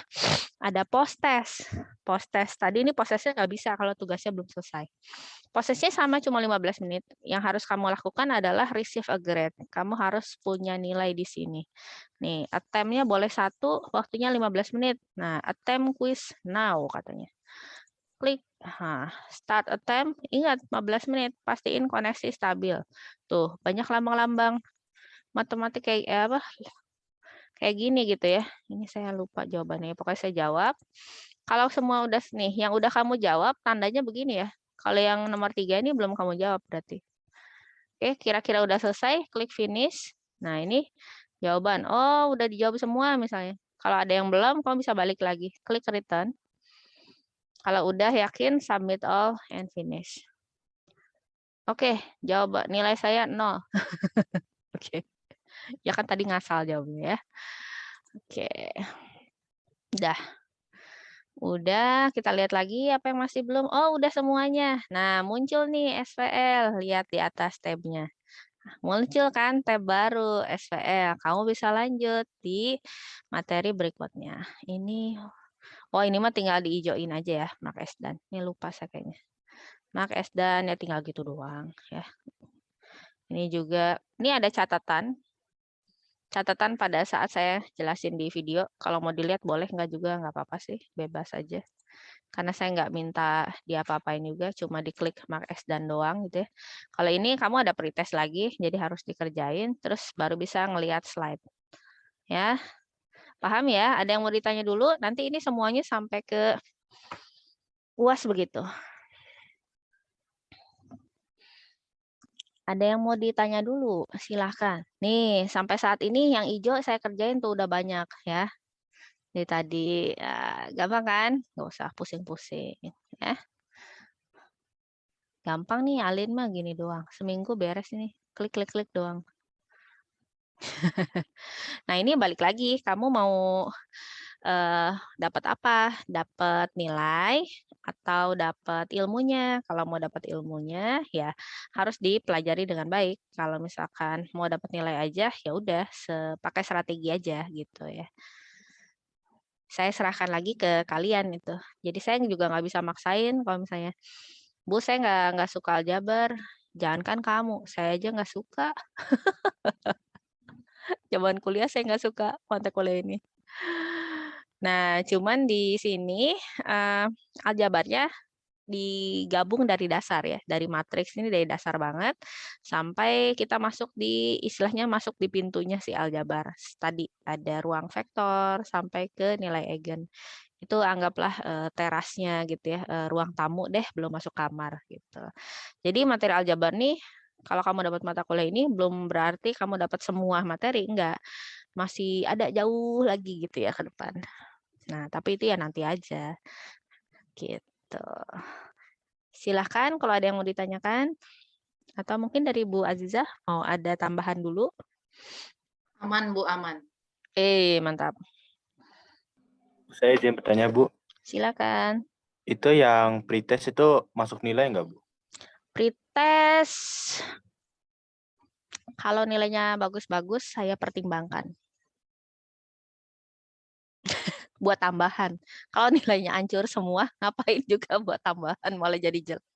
ada post test. Post test tadi ini post testnya nggak bisa kalau tugasnya belum selesai. Prosesnya sama, cuma 15 menit. Yang harus kamu lakukan adalah receive a grade. Kamu harus punya nilai di sini. Nih, attempt-nya boleh 1, waktunya 15 menit. Nah, attempt quiz now katanya. Klik start attempt, ingat 15 menit, pastiin koneksi stabil. Tuh, banyak lambang-lambang matematik kayak apa? Kayak gini gitu ya. Ini saya lupa jawabannya. Pokoknya saya jawab. Kalau semua udah nih, yang udah kamu jawab, tandanya begini ya. Kalau yang nomor 3 ini belum kamu jawab berarti. Oke, kira-kira udah selesai, klik finish. Nah, ini jawaban. Oh, udah dijawab semua misalnya. Kalau ada yang belum, kamu bisa balik lagi. Klik return. Kalau udah yakin, submit all and finish. Oke, jawab nilai saya 0. Oke. Ya kan tadi ngasal jawabnya ya. Oke. Udah, kita lihat lagi apa yang masih belum. Oh, udah semuanya. Nah, muncul nih SVL. Lihat di atas tabnya. Muncul kan tab baru SVL. Kamu bisa lanjut di materi berikutnya. Oh ini mah tinggal diijoin aja ya, Mark Esdan. Ini lupa saya kayaknya. Mark Esdan ya tinggal gitu doang ya. Ini juga, ini ada catatan. Catatan pada saat saya jelasin di video. Kalau mau dilihat boleh, nggak juga, nggak apa-apa sih, bebas aja. Karena saya nggak minta diapa-apain juga, cuma diklik Mark Esdan doang gitu ya. Kalau ini kamu ada pretest lagi, jadi harus dikerjain, terus baru bisa ngelihat slide. Ya, paham ya? Ada yang mau ditanya dulu? Nanti ini semuanya sampai ke UAS begitu. Ada yang mau ditanya dulu? Silahkan. Nih, sampai saat ini yang hijau saya kerjain tuh udah banyak ya. Dari tadi, ya, gampang kan? Nggak usah pusing-pusing. Ya. Gampang nih, Alin mah gini doang. Seminggu beres ini. Klik-klik-klik doang. Nah, ini balik lagi. Kamu mau dapat apa? Dapat nilai atau dapat ilmunya? Kalau mau dapat ilmunya, ya harus dipelajari dengan baik. Kalau misalkan mau dapat nilai aja, ya udah pakai strategi aja gitu ya. Saya serahkan lagi ke kalian itu. Jadi saya juga nggak bisa maksain kalau misalnya, Bu, saya nggak suka aljabar. Jangankan kamu, saya aja nggak suka. Zaman kuliah saya nggak suka mata kuliah ini. Nah, cuman di sini aljabarnya digabung dari dasar ya, dari matriks ini dari dasar banget sampai kita masuk di istilahnya masuk di pintunya si aljabar. Tadi ada ruang vektor sampai ke nilai eigen. Itu anggaplah terasnya gitu ya, ruang tamu deh, belum masuk kamar gitu. Jadi materi aljabar nih kalau kamu dapat mata kuliah ini belum berarti kamu dapat semua materi, enggak. Masih ada jauh lagi gitu ya ke depan. Nah, tapi itu ya nanti aja. Gitu. Silahkan kalau ada yang mau ditanyakan. Atau mungkin dari Bu Azizah mau ada tambahan dulu. Aman, Bu, aman. Mantap. Saya izin bertanya, Bu. Silakan. Itu yang pretest itu masuk nilai nggak, Bu? Pretest. Kalau nilainya bagus-bagus, saya pertimbangkan. Buat tambahan. Kalau nilainya hancur semua, ngapain juga buat tambahan, malah jadi jelek.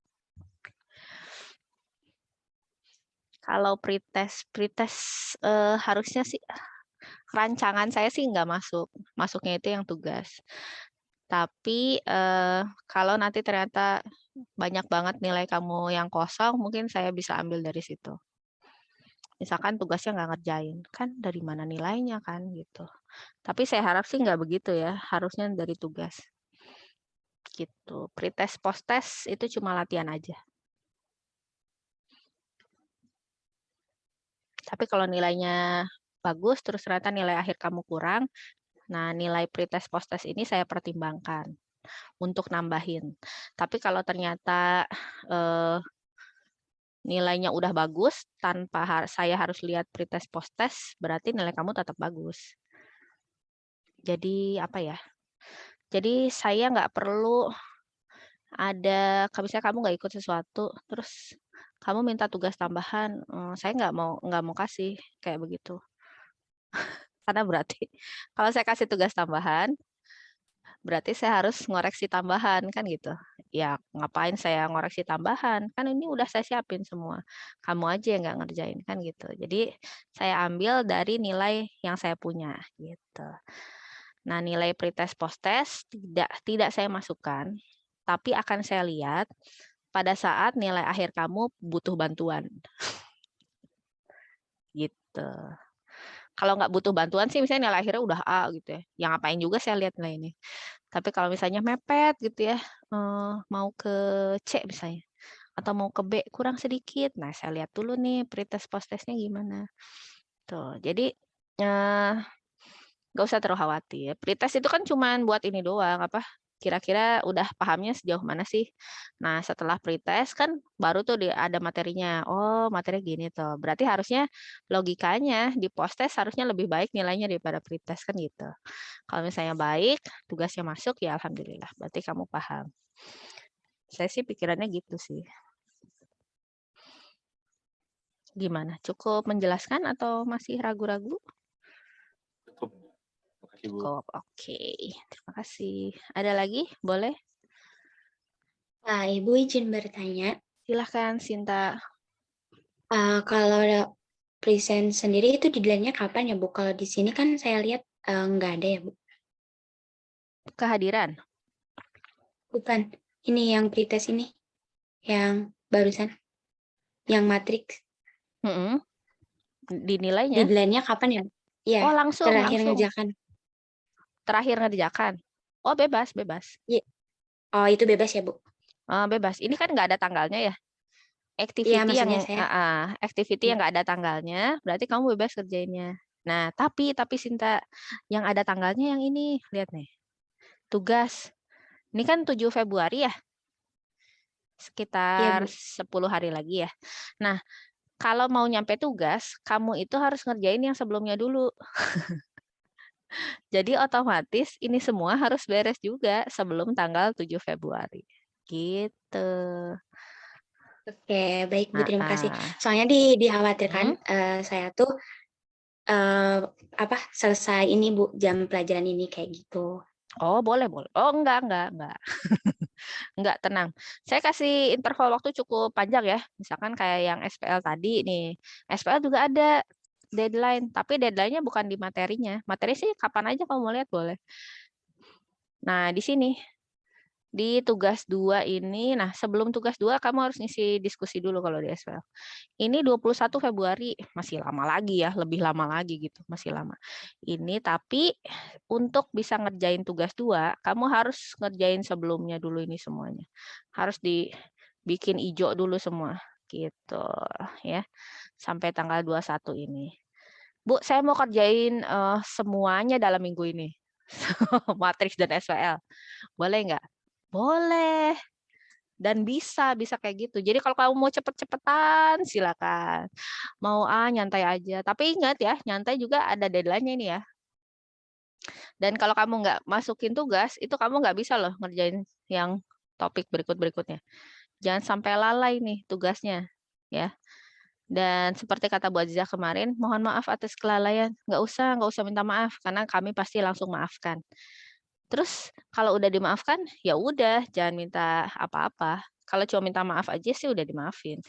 Kalau pretest harusnya sih, rancangan saya sih nggak masuk. Masuknya itu yang tugas. Tapi kalau nanti ternyata banyak banget nilai kamu yang kosong, mungkin saya bisa ambil dari situ. Misalkan tugasnya nggak ngerjain, kan dari mana nilainya kan gitu. Tapi saya harap sih nggak begitu ya, harusnya dari tugas. Gitu. Pretest, post-test itu cuma latihan aja. Tapi kalau nilainya bagus, terus ternyata nilai akhir kamu kurang, nah nilai pretest, post-test ini saya pertimbangkan untuk nambahin. Tapi kalau ternyata nilainya udah bagus, tanpa saya harus lihat pretest, post-test, berarti nilai kamu tetap bagus. Jadi apa ya? Jadi saya nggak perlu ada, misalnya kamu nggak ikut sesuatu, terus kamu minta tugas tambahan, saya nggak mau kasih kayak begitu. Karena berarti kalau saya kasih tugas tambahan, berarti saya harus ngoreksi tambahan kan gitu. Ya ngapain saya ngoreksi tambahan? Kan ini udah saya siapin semua. Kamu aja yang nggak ngerjain kan gitu. Jadi saya ambil dari nilai yang saya punya gitu. Nah, nilai pretest post-test tidak saya masukkan, tapi akan saya lihat pada saat nilai akhir kamu butuh bantuan. Gitu. Kalau nggak butuh bantuan sih misalnya nilai akhirnya udah A gitu ya. Yang ngapain juga saya lihat nilai ini. Tapi kalau misalnya mepet gitu ya, mau ke C misalnya, atau mau ke B kurang sedikit, nah saya lihat dulu nih pretest post-testnya gimana. Tuh, jadi nggak usah terlalu khawatir. Pretest itu kan cuma buat ini doang, kira-kira udah pahamnya sejauh mana sih? Nah, setelah pretest kan baru tuh ada materinya. Oh, materi gini tuh. Berarti harusnya logikanya di post-test harusnya lebih baik nilainya daripada pretest kan gitu. Kalau misalnya baik, tugasnya masuk ya alhamdulillah. Berarti kamu paham. Saya sih pikirannya gitu sih. Gimana? Cukup menjelaskan atau masih ragu-ragu? Cukup. Makasih, Bu. Cukup. Oke. Terima kasih. Ada lagi? Boleh? Ibu izin bertanya, Silahkan, Sinta. kalau present sendiri itu deadline-nya kapan ya Bu? Kalau di sini kan saya lihat nggak ada ya Bu. Kehadiran. Bukan, ini yang pretest ini, yang barusan, yang matriks. Dinilainya? Deadline-nya kapan ya? Iya, Oh, langsung. terakhir ngerjakan. Terakhir ngerjakan. Oh, bebas. Oh, itu bebas ya Bu? Bebas. Ini kan nggak ada tanggalnya ya. Iya, maksudnya saya. Activity yang nggak ada tanggalnya, berarti kamu bebas kerjainnya. Nah, tapi Sinta, yang ada tanggalnya yang ini, lihat nih. Tugas. Ini kan 7 Februari ya. Sekitar 10 hari lagi ya. Nah, kalau mau nyampe tugas, kamu itu harus ngerjain yang sebelumnya dulu. Jadi otomatis ini semua harus beres juga sebelum tanggal 7 Februari. Gitu. Oke, baik Bu, terima kasih. Ah. Soalnya dikhawatirkan saya tuh selesai ini Bu, jam pelajaran ini kayak gitu. Oh, boleh. Oh, enggak. Enggak, tenang. Saya kasih interval waktu cukup panjang ya. Misalkan kayak yang SPL tadi nih. SPL juga ada deadline, tapi deadline-nya bukan di materinya. Materi sih kapan aja kamu mau lihat boleh. Nah, di sini. Di tugas 2 ini, nah sebelum tugas 2 kamu harus ngisi diskusi dulu kalau di SPL. Ini 21 Februari, masih lama lagi ya, lebih lama lagi gitu, masih lama. Ini tapi untuk bisa ngerjain tugas 2, kamu harus ngerjain sebelumnya dulu ini semuanya. Harus dibikin hijau dulu semua, gitu ya. Sampai tanggal 21 ini. Bu, saya mau kerjain semuanya dalam minggu ini. Matriks dan SPL. Boleh nggak? Boleh. Dan bisa kayak gitu. Jadi kalau kamu mau cepet-cepetan, silakan. Mau nyantai aja. Tapi ingat ya, nyantai juga ada deadline-nya ini ya. Dan kalau kamu nggak masukin tugas, itu kamu nggak bisa loh ngerjain yang topik berikutnya. Jangan sampai lalai nih tugasnya, ya. Dan seperti kata Bu Aziza kemarin, mohon maaf atas kelalaian. Nggak usah minta maaf, karena kami pasti langsung maafkan. Terus kalau udah dimaafkan, ya udah, jangan minta apa-apa. Kalau cuma minta maaf aja sih udah dimaafin.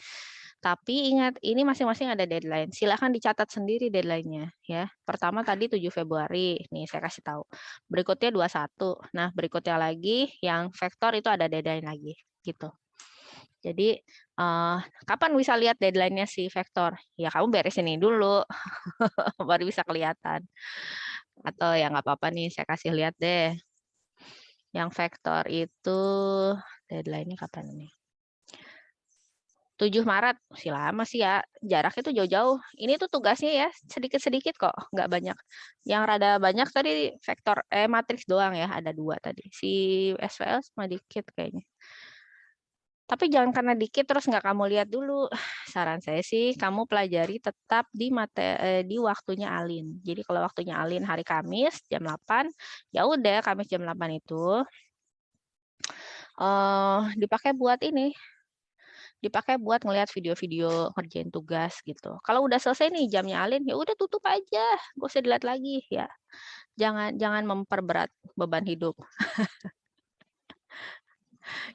Tapi ingat, ini masing-masing ada deadline. Silakan dicatat sendiri deadline-nya ya. Pertama tadi 7 Februari, nih saya kasih tahu. Berikutnya 21. Nah, berikutnya lagi yang vektor itu ada deadline lagi gitu. Jadi kapan bisa lihat deadline-nya si vektor? Ya kamu beresin ini dulu, baru bisa kelihatan. Atau ya nggak apa-apa nih, saya kasih lihat deh. Yang vektor itu deadline-nya kapan ini? 7 Maret, masih lama sih ya, jaraknya tuh jauh-jauh. Ini tuh tugasnya ya, sedikit-sedikit kok, nggak banyak. Yang rada banyak tadi vektor, matriks doang ya, ada 2 tadi. Si SVL cuma dikit kayaknya. Tapi jangan karena dikit terus nggak kamu lihat dulu. Saran saya sih, kamu pelajari tetap di waktunya Alin. Jadi kalau waktunya Alin hari Kamis jam 8, ya udah Kamis jam 8 itu dipakai buat ini. Dipakai buat ngelihat video-video ngerjain tugas gitu. Kalau udah selesai nih jamnya Alin, ya udah tutup aja, gak usah dilihat lagi ya. Jangan memperberat beban hidup.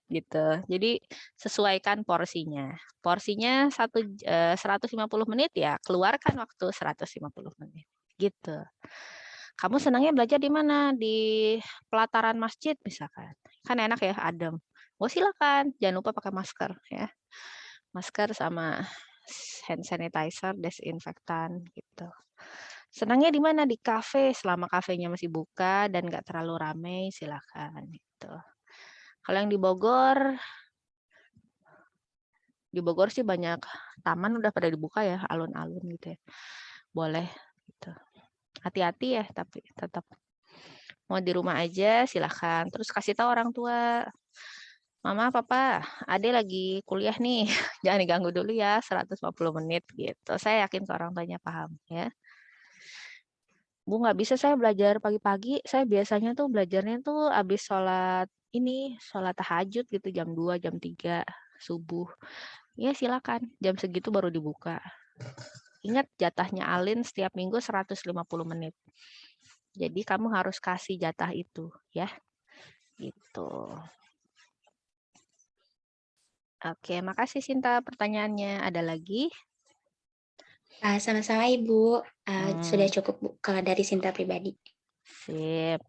Gitu. Jadi sesuaikan porsinya. Porsinya 150 menit ya, keluarkan waktu 150 menit. Gitu. Kamu senangnya belajar di mana? Di pelataran masjid misalkan. Kan enak ya, adem. Oh silakan, jangan lupa pakai masker ya. Masker sama hand sanitizer, desinfektan gitu. Senangnya di mana? Di kafe, selama kafenya masih buka dan nggak terlalu ramai, silakan gitu. Kalau yang di Bogor sih banyak taman udah pada dibuka ya, alun-alun gitu ya. Boleh gitu. Hati-hati ya, tapi tetap mau di rumah aja silakan. Terus kasih tahu orang tua, Mama, Papa, Ade lagi kuliah nih, jangan diganggu dulu ya 150 menit gitu. Saya yakin ke orang tuanya paham ya. Bu, nggak bisa saya belajar pagi-pagi, saya biasanya tuh belajarnya tuh habis sholat tahajud gitu jam 2, jam 3 subuh. Ya silakan, jam segitu baru dibuka. Ingat jatahnya Alin setiap minggu 150 menit. Jadi kamu harus kasih jatah itu ya. Gitu. Oke, makasih Sinta pertanyaannya. Ada lagi? Sama-sama Ibu, sudah Hmm, cukup Bu, kalau dari Sinta pribadi. sip.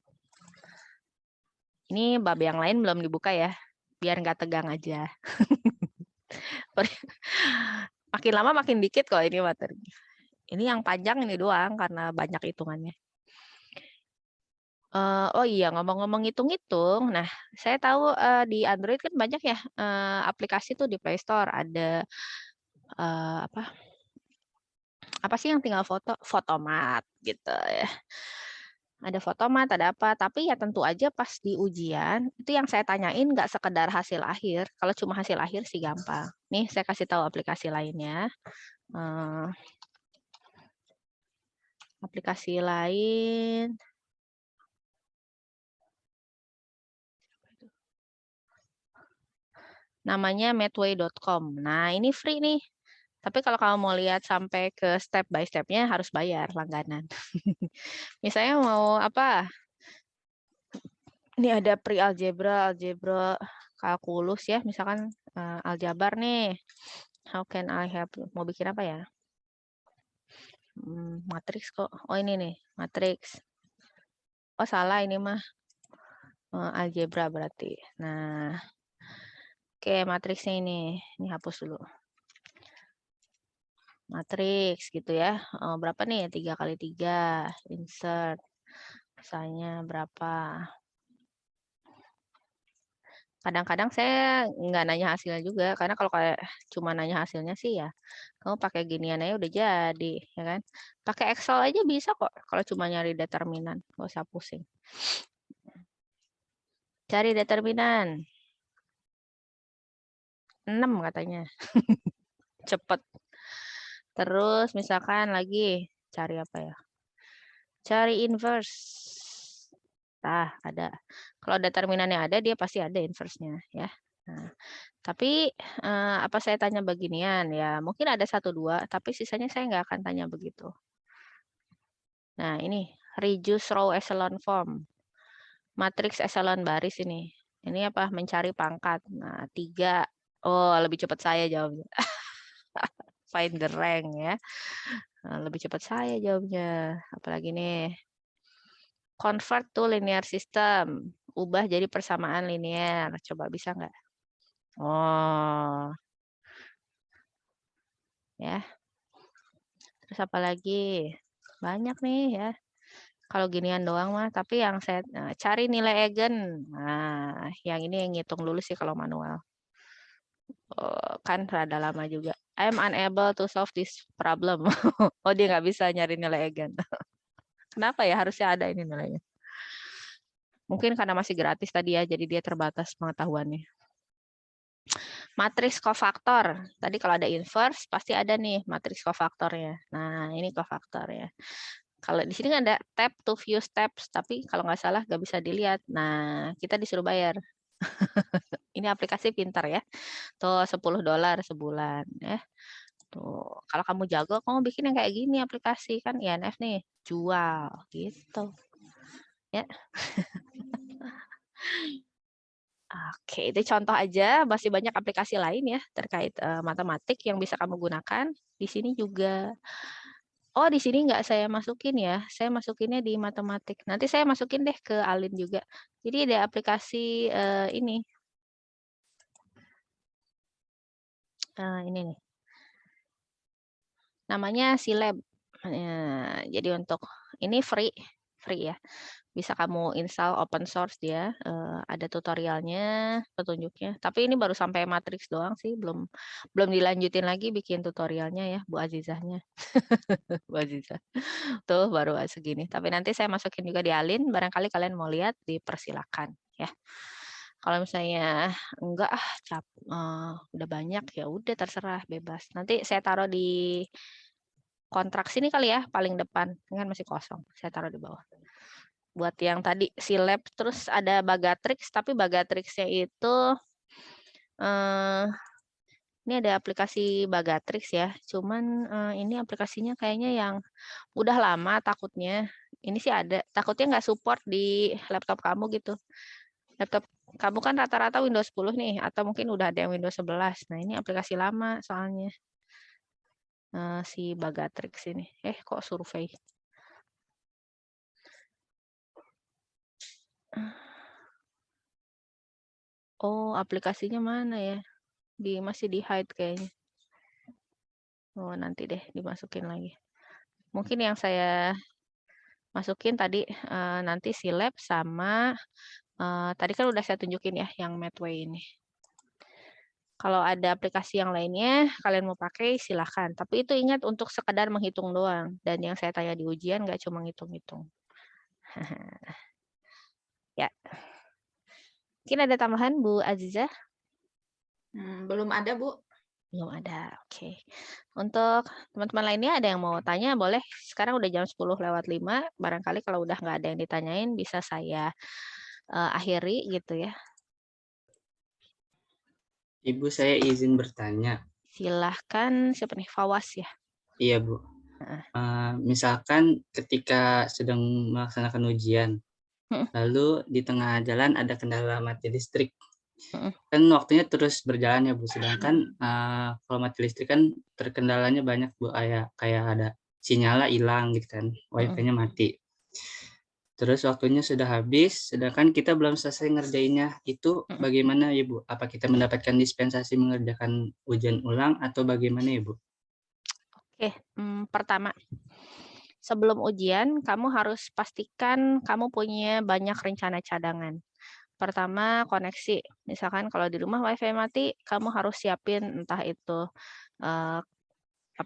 Ini bab yang lain belum dibuka ya, biar nggak tegang aja. Makin lama makin dikit kok ini materinya. Ini yang panjang ini doang karena banyak hitungannya. Oh iya, ngomong-ngomong hitung-hitung, nah saya tahu di Android kan banyak ya aplikasi tuh di Play Store ada apa sih yang tinggal foto, Fotomat gitu ya. Ada Fotomat, ada apa, tapi ya tentu aja pas di ujian itu yang saya tanyain nggak sekedar hasil akhir. Kalau cuma hasil akhir sih gampang. Nih saya kasih tahu aplikasi lainnya. Aplikasi lain. Namanya medway.com. Nah, ini free nih. Tapi kalau kamu mau lihat sampai ke step by step-nya harus bayar langganan. Misalnya mau apa? Ini ada pre-algebra, algebra, kalkulus ya. Misalkan aljabar nih. How can I help you? Mau bikin apa ya? Matriks kok. Oh ini nih, matriks. Oh salah ini mah. Algebra berarti. Nah, oke matriksnya ini. Ini hapus dulu. Matriks gitu ya. Berapa nih? 3 kali 3. Insert. Misalnya berapa? Kadang-kadang saya nggak nanya hasilnya juga. Karena kalau kayak cuma nanya hasilnya sih ya. Kamu pakai ginian aja udah jadi. Ya kan? Pakai Excel aja bisa kok. Kalau cuma nyari determinan. Nggak usah pusing. Cari determinan. 6 katanya. Cepet. Terus misalkan lagi. Cari apa ya? Cari inverse. Nah, ada. Kalau determinannya ada, dia pasti ada inverse-nya ya. Nah, tapi apa saya tanya beginian ya? Mungkin ada 1-2, tapi sisanya saya nggak akan tanya begitu. Nah, ini reduce row echelon form. Matriks echelon baris ini. Ini apa? Mencari pangkat. Nah, 3. Oh, lebih cepat saya jawabnya. Find the rank ya. Nah, lebih cepat saya jawabnya. Apalagi nih. Convert to linear system. Ubah jadi persamaan linear. Coba bisa nggak? Oh. Ya. Terus apa lagi? Banyak nih ya. Kalau ginian doang mah, tapi yang saya cari nilai eigen. Nah, yang ini yang ngitung dulu sih kalau manual. Kan rada lama juga. I'm unable to solve this problem. Oh, dia nggak bisa nyari nilai eigen. Kenapa ya? Harusnya ada ini nilainya. Mungkin karena masih gratis tadi ya, jadi dia terbatas pengetahuannya. Matriks kofaktor. Tadi kalau ada inverse, pasti ada nih matriks kofaktornya. Nah, ini kofaktor ya. Kalau di sini ada tab to view steps, tapi kalau nggak salah nggak bisa dilihat. Nah, kita disuruh bayar. Ini aplikasi pintar ya. Tuh $10 sebulan ya. Tuh, kalau kamu jago, kamu bikin yang kayak gini aplikasi kan INF nih, jual gitu. Ya. Oke, itu contoh aja, masih banyak aplikasi lain ya terkait matematik yang bisa kamu gunakan. Di sini juga. Oh, di sini nggak saya masukin ya. Saya masukinnya di matematik. Nanti saya masukin deh ke Alin juga. Jadi ada aplikasi ini. Ini nih. Namanya Silab. Jadi untuk ini free ya. Bisa kamu install open source dia, ada tutorialnya, petunjuknya. Tapi ini baru sampai matriks doang sih, belum dilanjutin lagi bikin tutorialnya ya, Bu Azizahnya. Bu Azizah. Tuh baru segini. Tapi nanti saya masukin juga di Alin, barangkali kalian mau lihat, dipersilakan ya. Kalau misalnya enggak udah banyak ya udah terserah bebas. Nanti saya taruh di kontrak sini kali ya, paling depan. Kan masih kosong. Saya taruh di bawah. Buat yang tadi Silab, terus ada Bagatrix, tapi Bagatrix-nya itu ini ada aplikasi Bagatrix ya. Cuman ini aplikasinya kayaknya yang udah lama takutnya. Ini sih ada, takutnya nggak support di laptop kamu gitu. Laptop kamu kan rata-rata Windows 10 nih, atau mungkin udah ada yang Windows 11. Nah, ini aplikasi lama soalnya. Si Bagatrix ini. Kok survei? Oh, aplikasinya mana ya? Masih di hide kayaknya. Oh, nanti deh dimasukin lagi. Mungkin yang saya masukin tadi nanti Silab sama tadi kan udah saya tunjukin ya yang Medway ini. Kalau ada aplikasi yang lainnya kalian mau pakai silahkan. Tapi itu ingat untuk sekedar menghitung doang. Dan yang saya tanya di ujian nggak cuma ngitung-ngitung. Ya. Mungkin ada tambahan Bu Azizah? Belum ada, Bu. Belum ada, oke. Untuk teman-teman lainnya ada yang mau tanya, boleh. Sekarang udah jam 10:05, barangkali kalau udah nggak ada yang ditanyain, bisa saya akhiri gitu ya. Ibu, saya izin bertanya. Silahkan, siapa nih? Fawas ya? Iya, Bu. Misalkan ketika sedang melaksanakan ujian, lalu di tengah jalan ada kendala mati listrik. Kan waktunya terus berjalan ya, Bu. Sedangkan kalau mati listrik kan terkendalanya banyak, Bu. Kayak ada sinyalnya hilang gitu kan, wifi-nya mati. Terus waktunya sudah habis, sedangkan kita belum selesai ngerjainnya. Itu bagaimana ya, Bu? Apa kita mendapatkan dispensasi mengerjakan ujian ulang atau bagaimana ya, Bu? Oke, pertama, sebelum ujian, kamu harus pastikan kamu punya banyak rencana cadangan. Pertama, koneksi. Misalkan kalau di rumah wifi mati, kamu harus siapin entah itu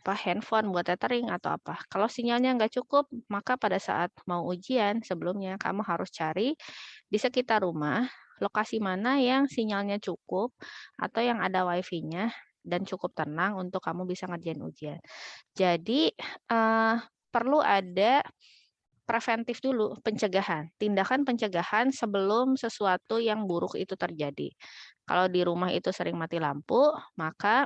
handphone buat tethering atau apa. Kalau sinyalnya nggak cukup, maka pada saat mau ujian sebelumnya kamu harus cari di sekitar rumah lokasi mana yang sinyalnya cukup atau yang ada wifi-nya dan cukup tenang untuk kamu bisa ngerjain ujian. Jadi perlu ada preventif dulu, pencegahan, tindakan pencegahan sebelum sesuatu yang buruk itu terjadi. Kalau di rumah itu sering mati lampu, maka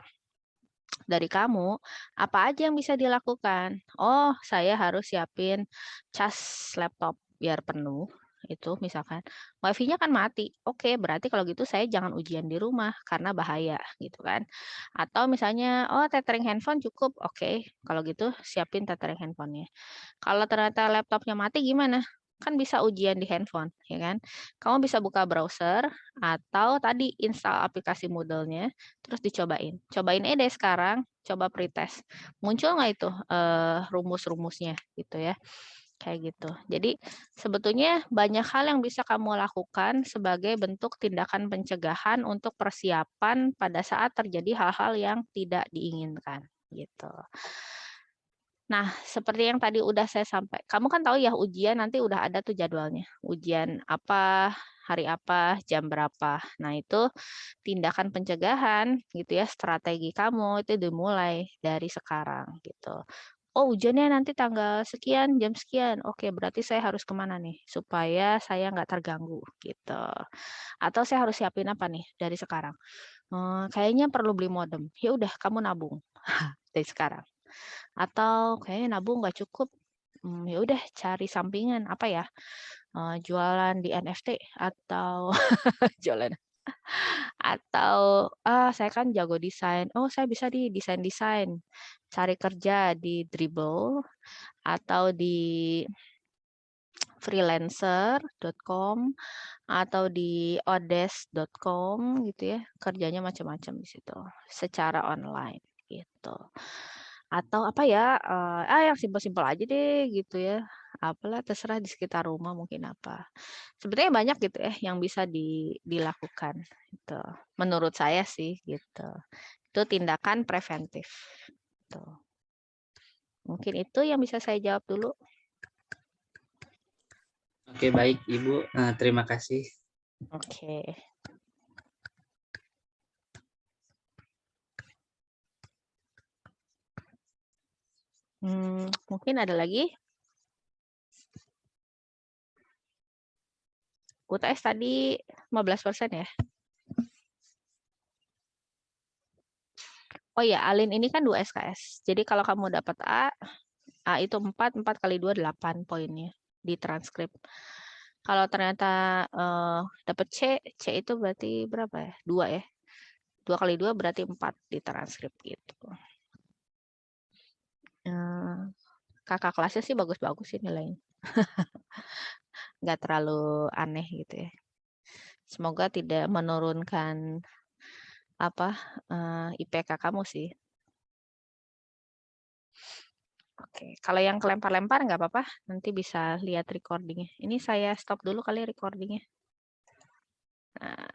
dari kamu, apa aja yang bisa dilakukan? Oh, saya harus siapin cas laptop biar penuh. Itu misalkan wifi-nya kan mati. Oke, berarti kalau gitu saya jangan ujian di rumah karena bahaya gitu kan. Atau misalnya tethering handphone cukup. Oke, kalau gitu siapin tethering handphonenya. Kalau ternyata laptopnya mati gimana? Kan bisa ujian di handphone, ya kan? Kamu bisa buka browser atau tadi install aplikasi Moodle-nya, terus dicobain. Cobain deh sekarang, coba pretest. Muncul nggak itu rumus-rumusnya gitu ya. Kayak gitu. Jadi sebetulnya banyak hal yang bisa kamu lakukan sebagai bentuk tindakan pencegahan untuk persiapan pada saat terjadi hal-hal yang tidak diinginkan gitu. Nah, seperti yang tadi udah saya sampaikan, kamu kan tahu ya ujian nanti udah ada tuh jadwalnya. Ujian apa, hari apa, jam berapa. Nah, itu tindakan pencegahan gitu ya, strategi kamu itu dimulai dari sekarang gitu. Oh, ujiannya nanti tanggal sekian, jam sekian. Oke, berarti saya harus kemana nih supaya saya nggak terganggu gitu. Atau saya harus siapin apa nih dari sekarang? Kayaknya perlu beli modem. Ya udah, kamu nabung dari sekarang. Atau kayaknya nabung nggak cukup. Ya udah, cari sampingan apa ya? Jualan di NFT atau jualan atau saya kan jago desain. Oh, saya bisa di desain-desain. Cari kerja di Dribbble atau di freelancer.com atau di odesk.com gitu ya. Kerjanya macam-macam di situ secara online gitu. Atau apa ya? Yang simpel-simpel aja deh gitu ya. Apalah terserah di sekitar rumah mungkin apa. Sebetulnya banyak gitu ya yang bisa dilakukan gitu. Menurut saya sih gitu. Itu tindakan preventif. Gitu. Mungkin itu yang bisa saya jawab dulu. Oke, baik Ibu. Terima kasih. Oke. Mungkin ada lagi? UTS tadi 15% ya? Oh ya, Alin ini kan 2 SKS. Jadi kalau kamu dapat A itu 4 kali 2 8 poinnya di transkrip. Kalau ternyata dapat C itu berarti berapa ya? 2 ya. 2 kali 2 berarti 4 di transkrip gitu. Kakak kelasnya sih bagus-bagus sih nilainya. Nggak terlalu aneh gitu ya. Semoga tidak menurunkan IPK kamu sih. Oke, kalau yang kelempar-lempar nggak apa-apa, nanti bisa lihat recordingnya. Ini saya stop dulu kali recordingnya. Nah,